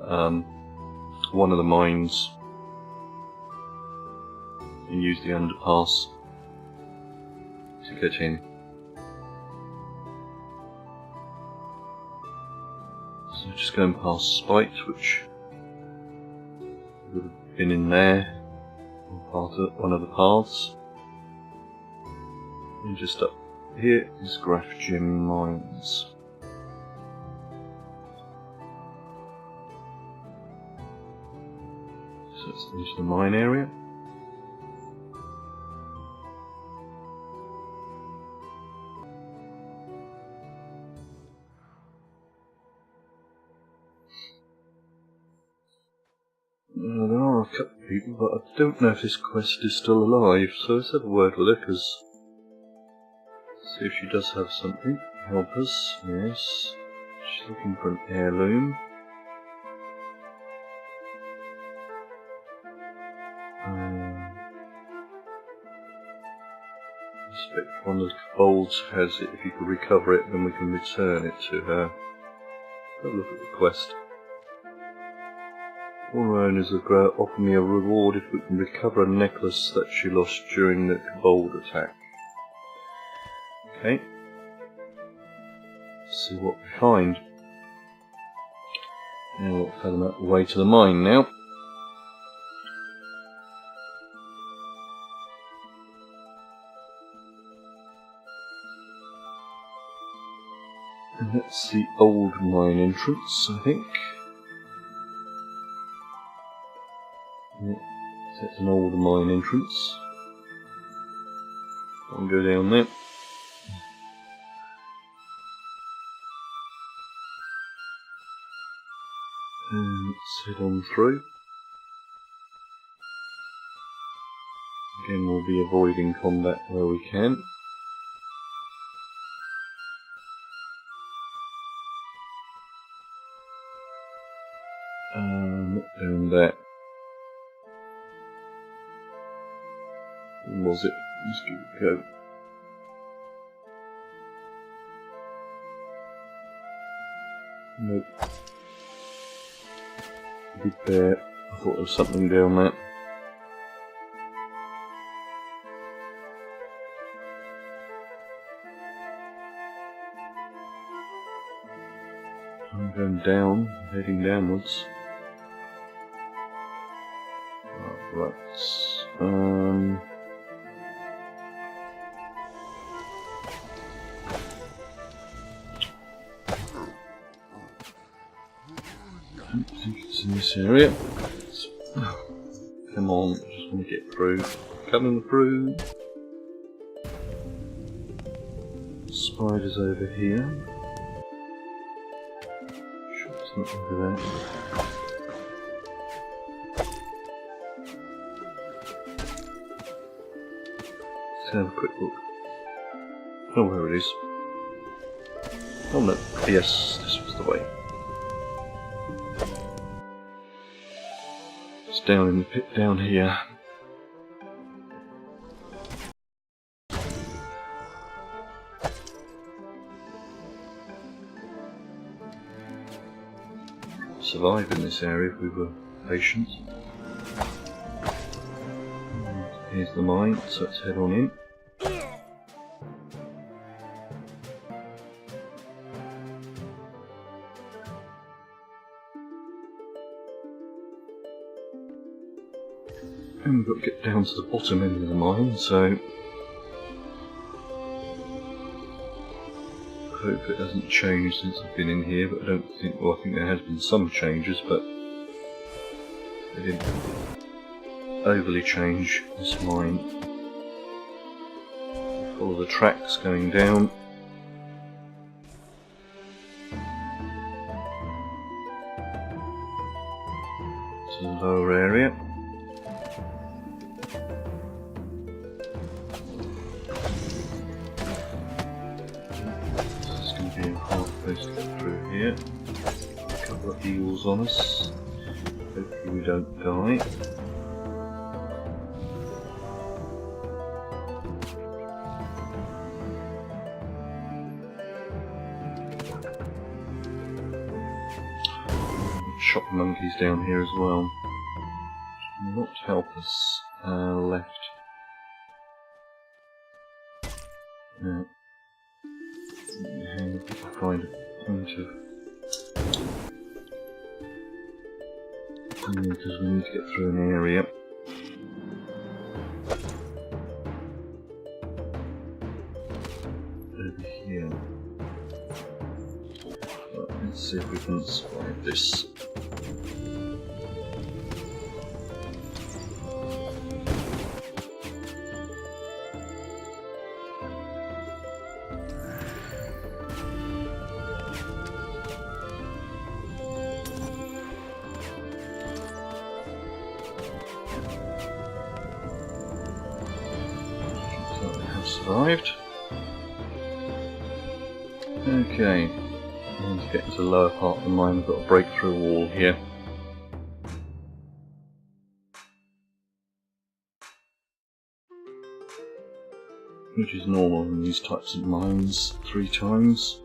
A: one of the mines and use the underpass to get in. So just going past Spite, which would have been in there, one of the paths, and just up here is Graph Gem Mines. So it's into the mine area. There are a couple of people, but I don't know if this quest is still alive, so let's have a word with her, because... see if she does have something. Help us, yes. She's looking for an heirloom. I suspect one of the kobolds has it. If you could recover it, then we can return it to her. Have a look at the quest. All owners of Grow offer me a reward if we can recover a necklace that she lost during the kobold attack. Okay. Let's see what we find. And we'll head that way to the mine now. And that's the old mine entrance, I think. Yep, that's an old mine entrance. I'll go down there. And let's head on through. Again, we'll be avoiding combat where we can. Down there. Where was it? Let's give it a go. Nope. Big bear. I thought there was something down there. I'm going down, heading downwards. Right. I don't think it's in this area. Come on, just want to get through. Coming through. Spiders over here. Sure it's not over there. Let's have a quick look. Oh, there it is. Oh no, yes, this was the way. It's down in the pit down here. Survive in this area if we were patient. Here's the mine, so let's head on in. And we've got to get down to the bottom end of the mine, so I hope it hasn't changed since I've been in here, but I don't think, well, I think there has been some changes, but they didn't overly change this mine. Follow the tracks going down. To the lower area. This is going to be a hard place to get through here. A couple of eels on us. Hopefully we don't die. Shop monkeys down here as well. Not help us. Left. Yeah. Hang on, if I find a point of. Because we need to get through an area. Over here. Right, let's see if we can survive this. survived. Okay, and to get into the lower part of the mine, we've got to break through a wall here. Which is normal in these types of mines, 3 times.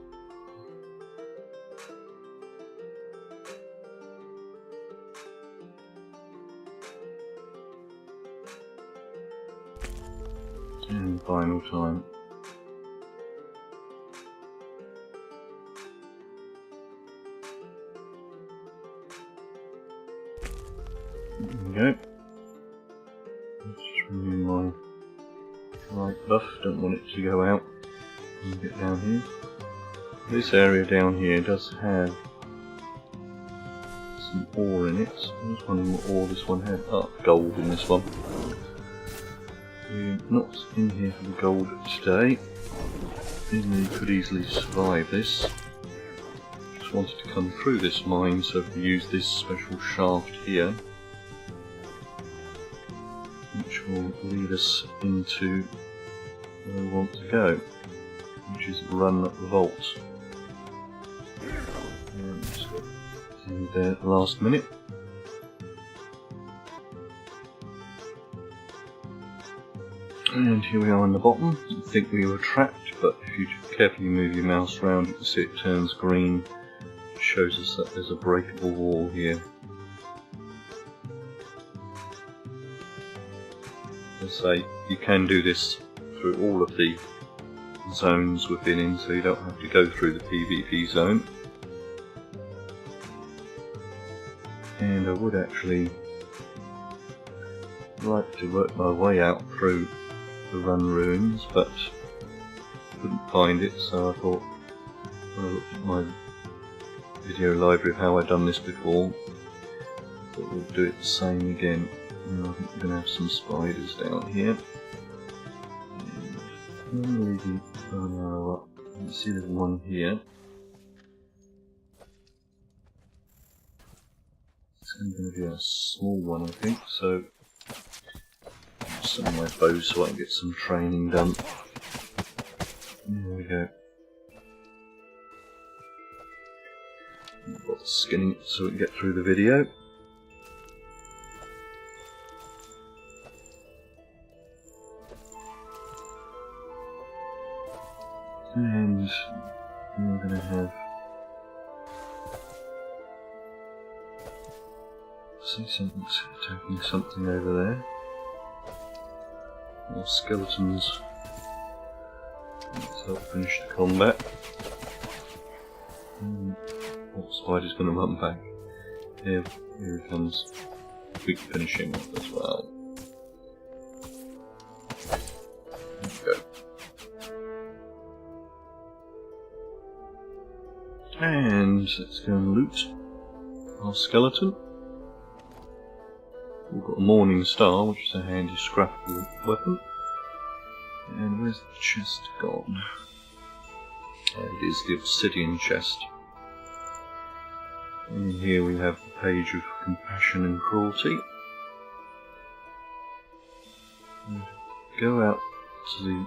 A: And final time. There we go. Let's remove my right buff, don't want it to go out and get down here. This area down here does have some ore in it. I was wondering what ore this one had. Ah, gold in this one. We're not in here for the gold today, even though you could easily survive this. Just wanted to come through this mine, so we use this special shaft here, which will lead us into where we want to go, which is run the vault. And there at the last minute. And here we are on the bottom. I think we were trapped, but if you carefully move your mouse around, you can see it turns green. It shows us that there's a breakable wall here. As I say, you can do this through all of the zones we've been in, so you don't have to go through the PvP zone. And I would actually like to work my way out through the Run Ruins, but couldn't find it, so I thought, when I looked at my video library of how I'd done this before, I thought we'll do it the same again. I think we're going to have some spiders down here. And I'm going to leave the bow and arrow up. You can see there's one here. It's going to be a small one, I think, so some of my bows so I can get some training done. There we go. I've got skinning it so we can get through the video. And we're going to have, see something's attacking something over there. More skeletons. Let's help finish the combat. Oh, spider's going to run back. Here he comes. Quick finishing up as well. There we go. And let's go and loot our skeleton. We've got a Morning Star, which is a handy scrappable weapon. And where's the chest gone? There it is, the obsidian chest. And here we have the page of compassion and cruelty. And go out to the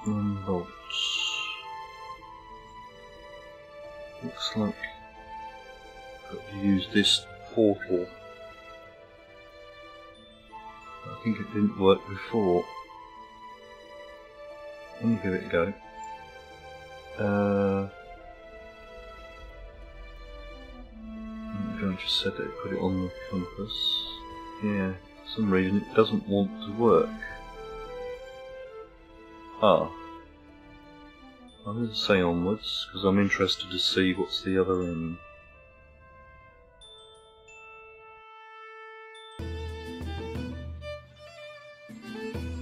A: Run vaults. Looks like I've got to use this portal. I think it didn't work before. Let me give it a go. I just said that it put it on the compass. Yeah, for some reason it doesn't want to work. Ah. I'm going to say onwards, because I'm interested to see what's the other end.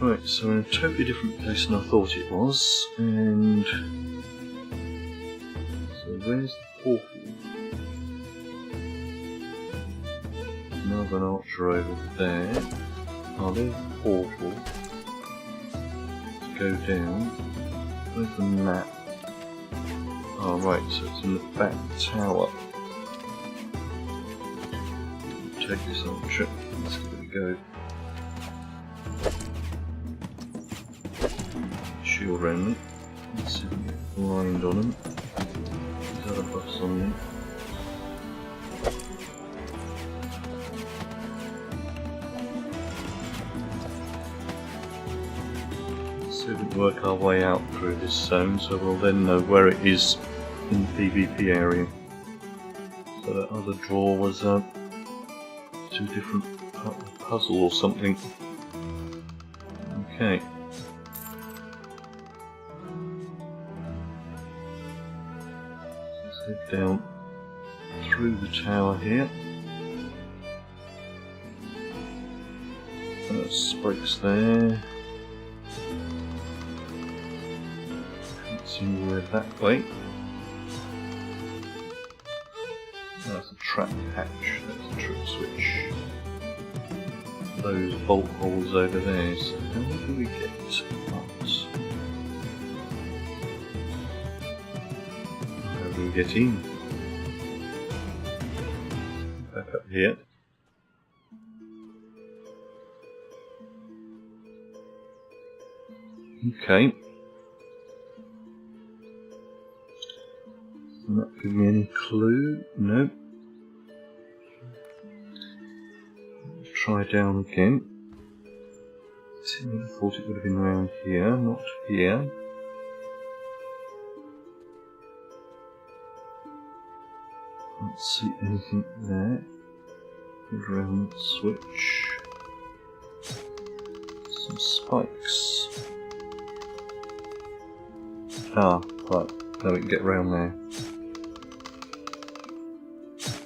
A: Right, so in a totally different place than I thought it was, and so where's the portal? Another archer over there. Oh, there's the portal. Let's go down. Where's the map? Oh right, so it's in the back tower. Take this archer. Let's give it a go. shield around me. Let's see if we can get blind on them. These other buffs on me. Let's see if we can work our way out through this zone, so we'll then know where it is in the PvP area. So that other draw was two different puzzle or something. Okay. Let's head down through the tower here. Spikes there. Can't see anywhere that way. That's a trap hatch, that's a trip switch. Those bolt holes over there, so how do we get out? How do we get in? Back up here. Okay. Not give me any clue. No. Try down again. I would have thought it would have been around here, not here. Can't see anything there. Around the switch. Some spikes. Ah, right. Now we can get around there.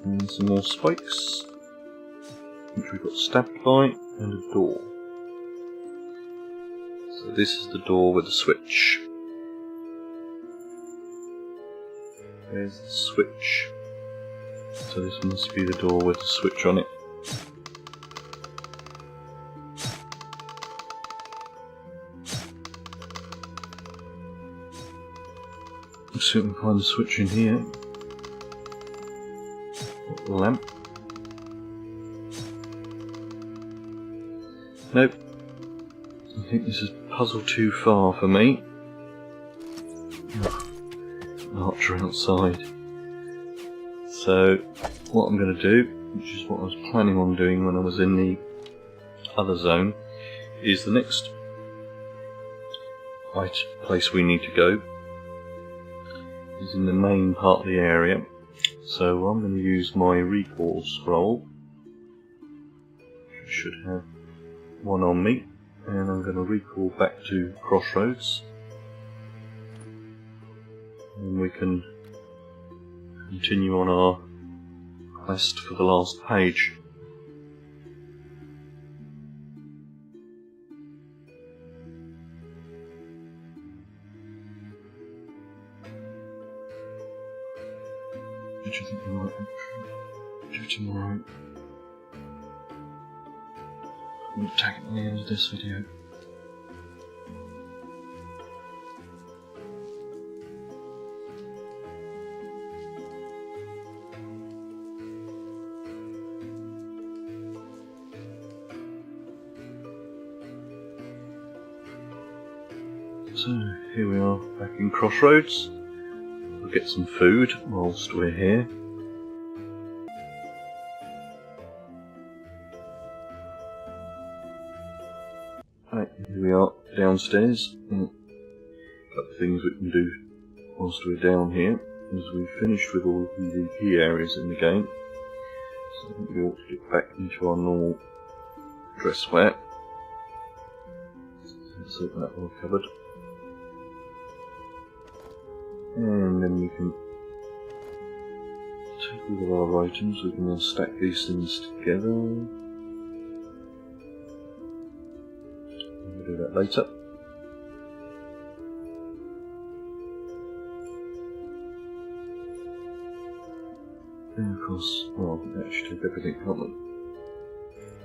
A: And some more spikes, which we've got stabbed by, and a door. So this is the door with the switch. There's the switch. So this must be the door with the switch on it. Let's see if we can find the switch in here. Lamp. Nope. I think this is puzzle too far for me. Archer outside. So what I'm going to do, which is what I was planning on doing when I was in the other zone, is the next place we need to go is in the main part of the area. So I'm going to use my recall scroll. I should have one on me, and I'm going to recall back to Crossroads, and we can continue on our quest for the last page. Which I think we might do tomorrow. I'm going to tag it at the end of this video. So here we are back in Crossroads. We'll get some food whilst we're here. Right, here we are downstairs. A couple of things we can do whilst we're down here is we've finished with all the PvP areas in the game. So I think we ought to get back into our normal dress wear. So that all covered. And then we can take all of our items, we can then stack these things together. We'll do that later. And of course, well, that should take everything, can't we?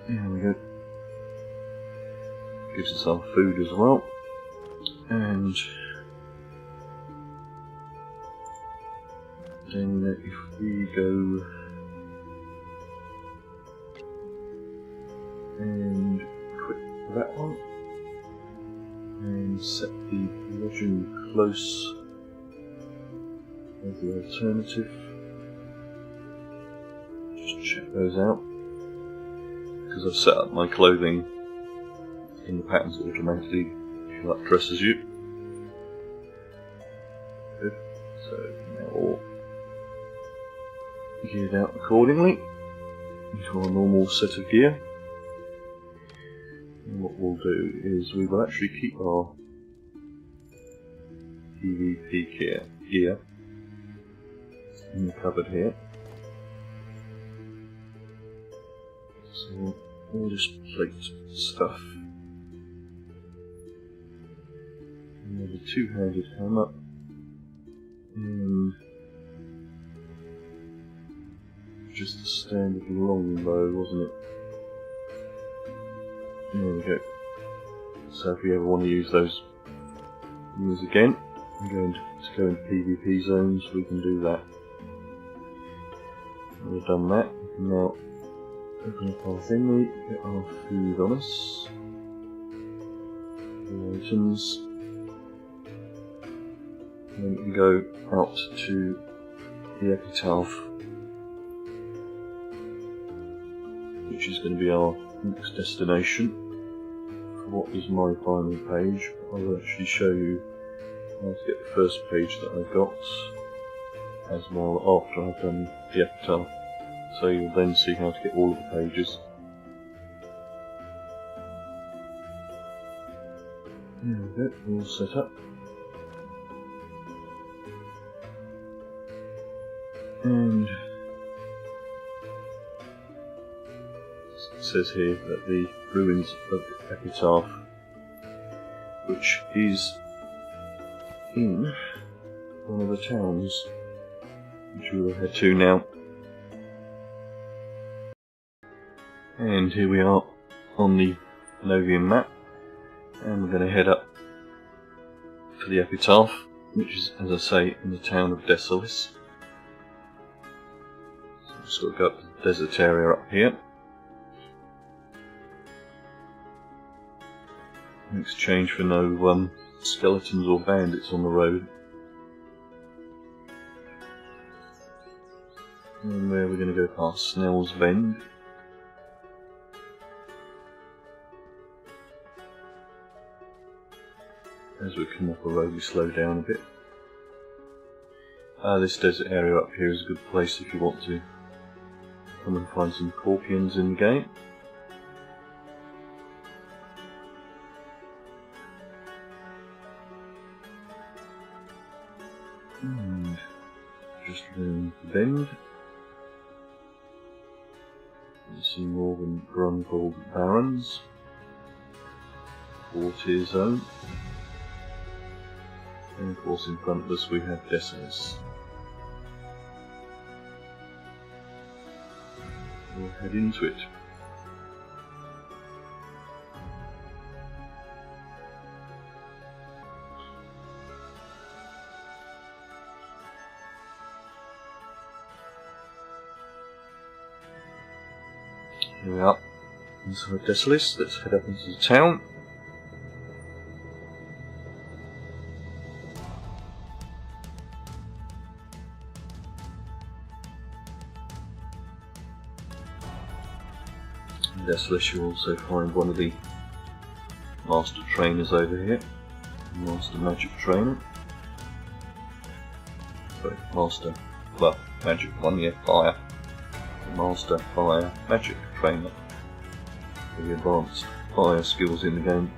A: There we go. Gives us our food as well. And then if we go and quit that one and and set the legend close as the alternative. Just check those out, because I've set up my clothing in the patterns that automatically dresses you. Good. So now all geared out accordingly into our normal set of gear. And what we'll do is we will actually keep our PvP gear in the cupboard here. So we'll just plate stuff. And we have a two-handed hammer and just a standard longbow, wasn't it? There we go. So if we ever want to use those again, and go into PvP zones, we can do that. We've done that. We can now open up our thing, get our food on us, the items, and then we can go out to the Epitaph, which is going to be our next destination. What is my final page? I will actually show you how to get the first page that I've got as well after I've done the Epitaph. So you'll then see how to get all of the pages. There we go, all set up. And it says here that the ruins of Epitaph, which is in one of the towns, which we will head to now. And here we are on the Novian map, and we're going to head up to the Epitaph, which is, as I say, in the town of Dyespor. So we've just got to go up to the desert area up here. In exchange for no skeletons or bandits on the road. And where we're going to go past Snell's Bend. As we come up a road, we slow down a bit. This desert area up here is a good place if you want to come and find some Corpians in the game. And just round the bend, there's some northern Grungold Barrens, 4-tier zone, and of course in front of us we have Dyespor. We'll head into it. Here we are, inside Dyespor. Let's head up into the town. In Dyespor you'll also find one of the master trainers over here, master magic trainer. Sorry, master, well, magic one, yeah, fire. Master fire magic trainer for the advanced fire skills in the game.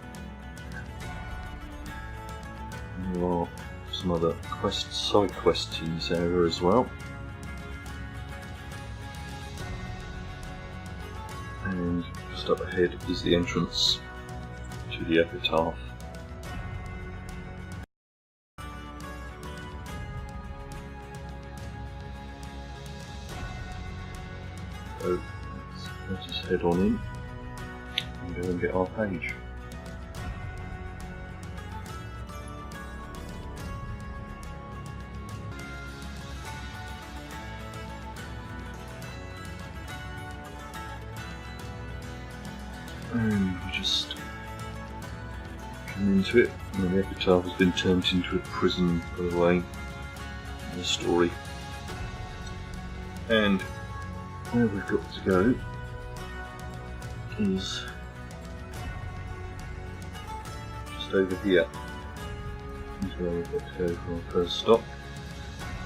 A: And there are some other side quests in this area as well. And just up ahead is the entrance to the Epitaph. So let's just head on in and go and get our page. And we just into it. And the Epitaph has been turned into a prison, by the way, in the story. And where we've got to go is just over here. Is where we've got to go for our first stop.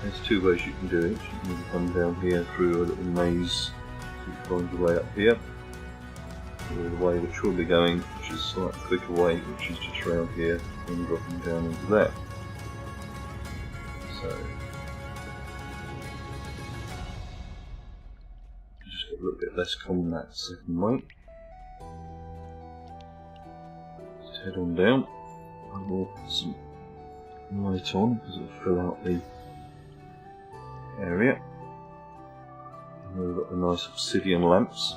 A: There's two ways you can do it. You can either come down here through a little maze to find your way up here, or the way which we'll be going, which is a slightly quicker way, which is just round here and dropping down into there. So just got a little bit less combat second way. Just head on down. I will put some light on because it will fill out the area. And we've got the nice obsidian lamps,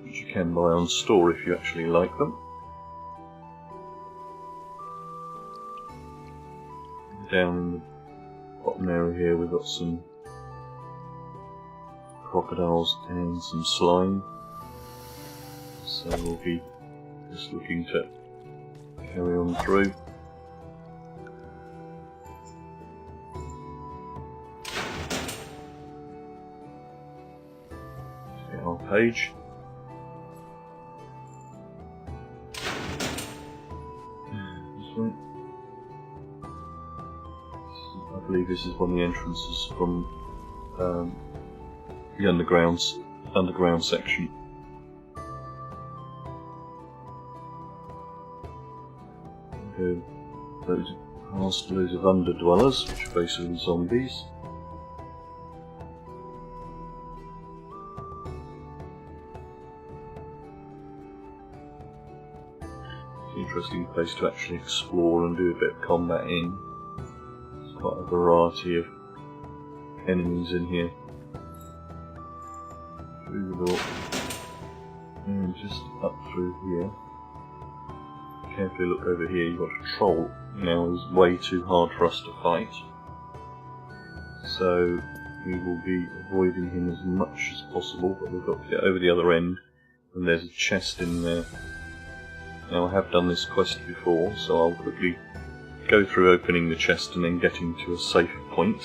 A: which you can buy on store if you actually like them. Down in the bottom area here we've got some crocodiles and some slime, so we'll be just looking to carry on through. Get our page. This way. I believe this is one of the entrances from the underground section. Past loads of underdwellers, which are basically zombies. It's an interesting place to actually explore and do a bit of combat in. There's quite a variety of enemies in here. Through the door. And just up through here. Carefully look over here, you've got a troll. Now he's way too hard for us to fight, so we will be avoiding him as much as possible, but we've got to get over the other end, and there's a chest in there. Now I have done this quest before, so I'll quickly go through opening the chest and then getting to a safe point,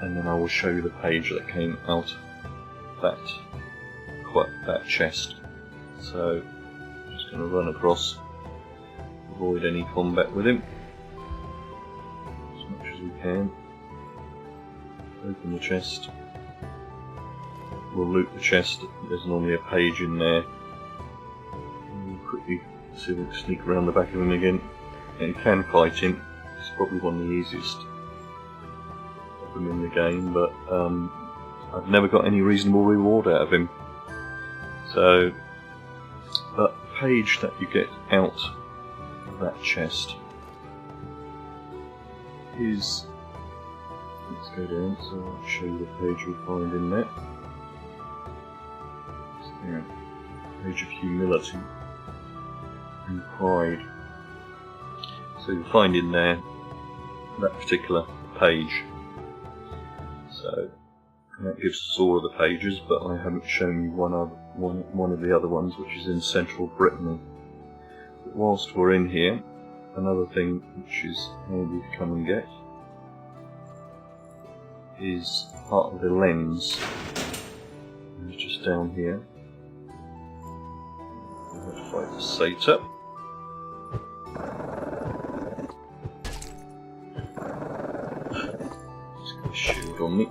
A: and then I will show you the page that came out of that chest. So going to run across, avoid any combat with him as much as we can. Open the chest. We'll loot the chest. There's normally a page in there. And we'll quickly see if we can sneak around the back of him again. And you can fight him. It's probably one of the easiest of them in the game, but I've never got any reasonable reward out of him. So, but page that you get out of that chest is, let's go down, so I'll show you the page you'll find in there. Yeah, page of humility and pride. So you'll find in there that particular page. So that gives us all of the pages, but I haven't shown you one of the other ones, which is in central Brittany. But whilst we're in here, another thing which is handy to come and get is part of the lens. It's just down here. We have to fight the satyr. Just got a shield on me.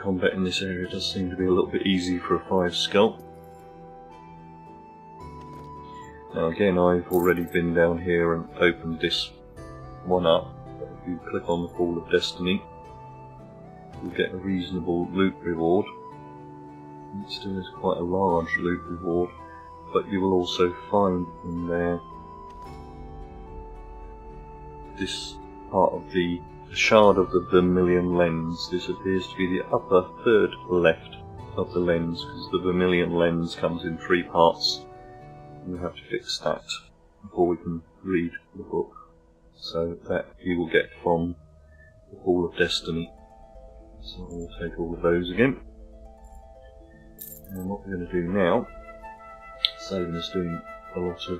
A: Combat in this area does seem to be a little bit easy for a 5 skull. Now again, I've already been down here and opened this one up. But if you click on the Fall of Destiny, you'll get a reasonable loot reward. It still is quite a large loot reward, but you will also find in there this part of the shard of the vermilion lens. This appears to be the upper third left of the lens, because the vermilion lens comes in 3 parts. We have to fix that before we can read the book. So that you will get from the Fall of Destiny. So we'll take all of those again. And what we're going to do now, saving us doing a lot of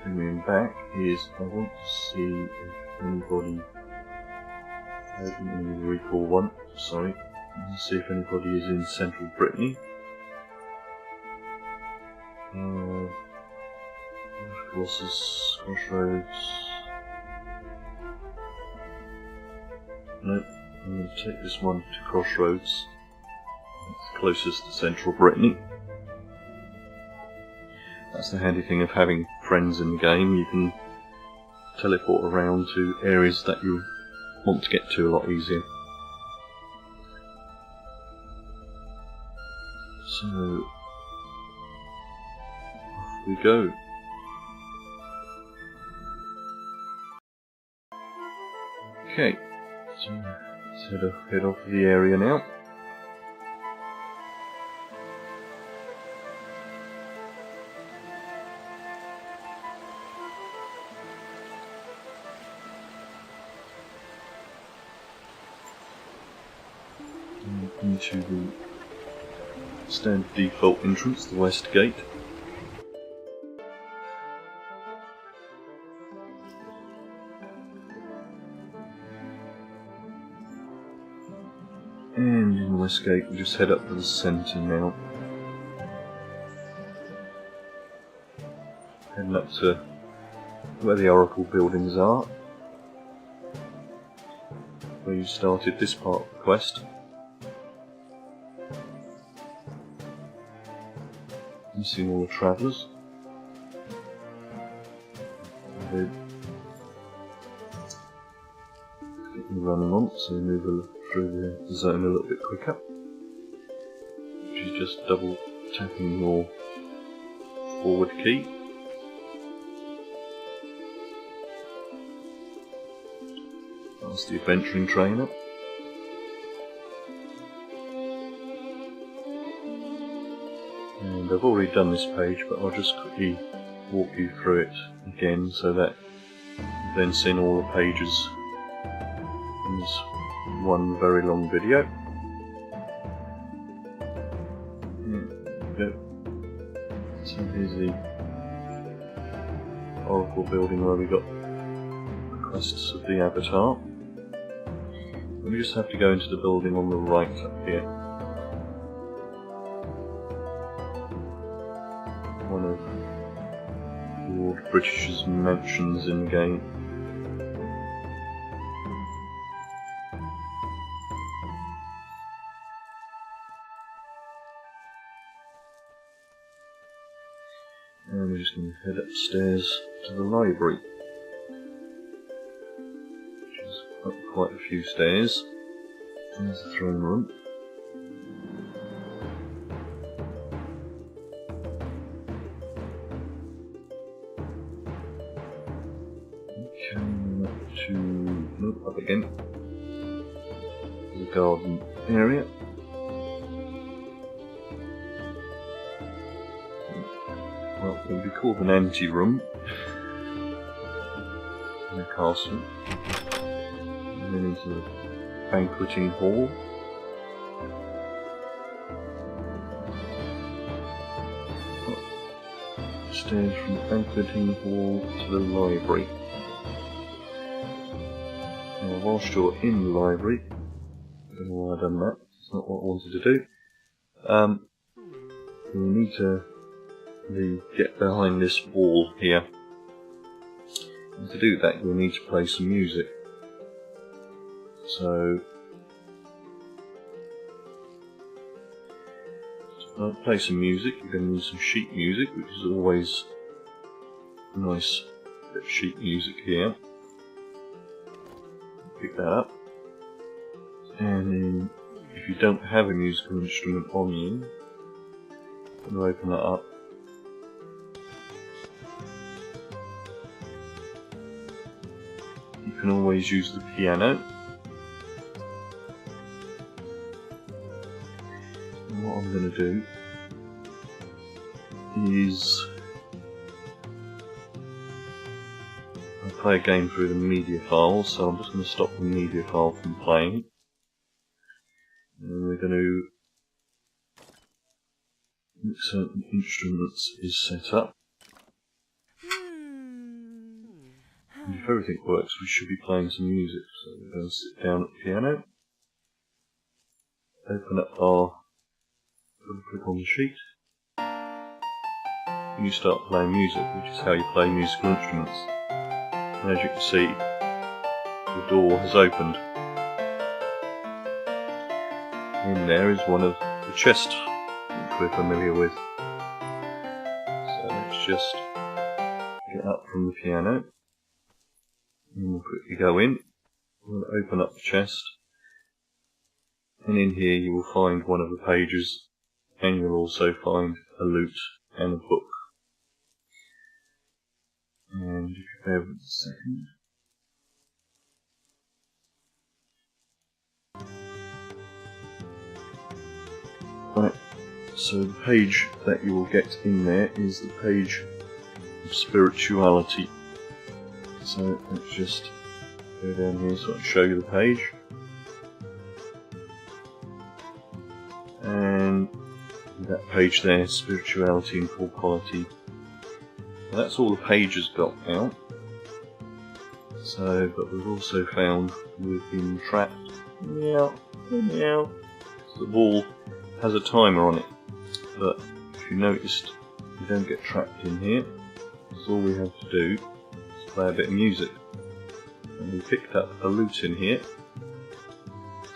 A: bringing back, is I want to see if anybody, let me recall one, sorry, let's see if anybody is in central Brittany. Crossroads. Nope, I'm going to take this one to Crossroads. It's closest to central Brittany. That's the handy thing of having friends in the game. You can teleport around to areas that you want to get to a lot easier. So, off we go. Okay, so let's head off to the area now. Into the standard default entrance, the west gate. And in the west gate we just head up to the centre now. Heading up to where the Oracle buildings are, where you started this part of the quest. You see all the travellers. They're running on, so you move through the zone a little bit quicker. Which is just double tapping your forward key. That's the adventuring trainer. And I've already done this page, but I'll just quickly walk you through it again so that you've then seen all the pages in this one very long video. There we go. So here's the Oracle building where we got the quests of the Avatar. And we just have to go into the building on the right up here. One of Lord British's mansions in the game. And we're just going to head upstairs to the library, which is up quite a few stairs. There's the throne room. Up again, the garden area. Well, it would be called an ante-room in the castle. And then into the banqueting hall. Stairs from the banqueting hall to the library. Now, whilst you're in the library, I don't know why I've done that, it's not what I wanted to do, you need to get behind this wall here. And to do that you'll need to play some music. So, to play some music you're going to need some sheet music, which is always a nice bit of sheet music here. Pick that up, and then if you don't have a musical instrument on you, you open that up. You can always use the piano. And what I'm going to do is I play a game through the media file, so I'm just going to stop the media file from playing. And we're going to make certain instruments is set up. And if everything works, we should be playing some music. So we're going to sit down at the piano, open up our, click on the sheet, and you start playing music, which is how you play musical instruments. And as you can see, the door has opened. In there is one of the chests which we're familiar with. So let's just get up from the piano. And we'll quickly go in. We'll open up the chest. And in here you will find one of the pages. And you'll also find a lute and a book. And if you bear with us a second. Right, so the page that you will get in there is the page of spirituality. So let's just go down here so I can show you the page. And that page there, spirituality and core quality. That's all the page has got now. So, but we've also found we've been trapped. Meow, meow. So the ball has a timer on it, but if you noticed, you don't get trapped in here. So all we have to do is play a bit of music. And we picked up a lute in here.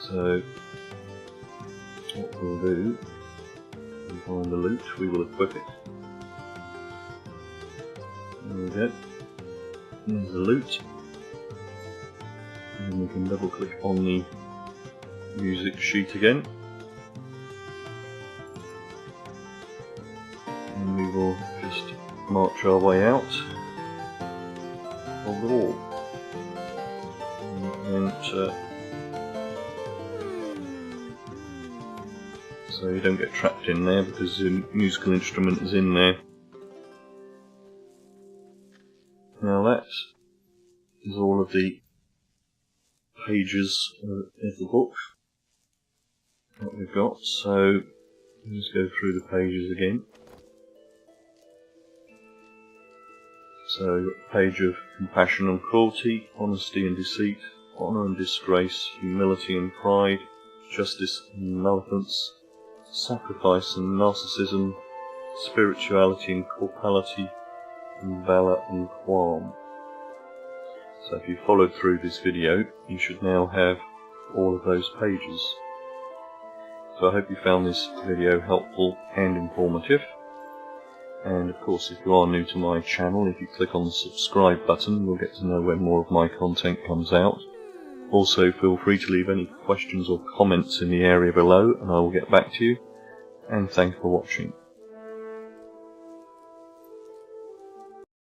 A: So what we'll do, we'll find the lute, we will equip it. There we go. There's the lute. And then we can double click on the music sheet again. And we will just march our way out of the wall. And so you don't get trapped in there because the musical instrument is in there. Now that is all of the pages of the book that we've got, so let's go through the pages again. So we've got the page of compassion and cruelty, honesty and deceit, honour and disgrace, humility and pride, justice and malevolence, sacrifice and narcissism, spirituality and corporality, and valour and qualm. So if you followed through this video, you should now have all of those pages. So I hope you found this video helpful and informative. And of course, if you are new to my channel, if you click on the subscribe button, you'll get to know when more of my content comes out. Also, feel free to leave any questions or comments in the area below, and I will get back to you. And thanks for watching.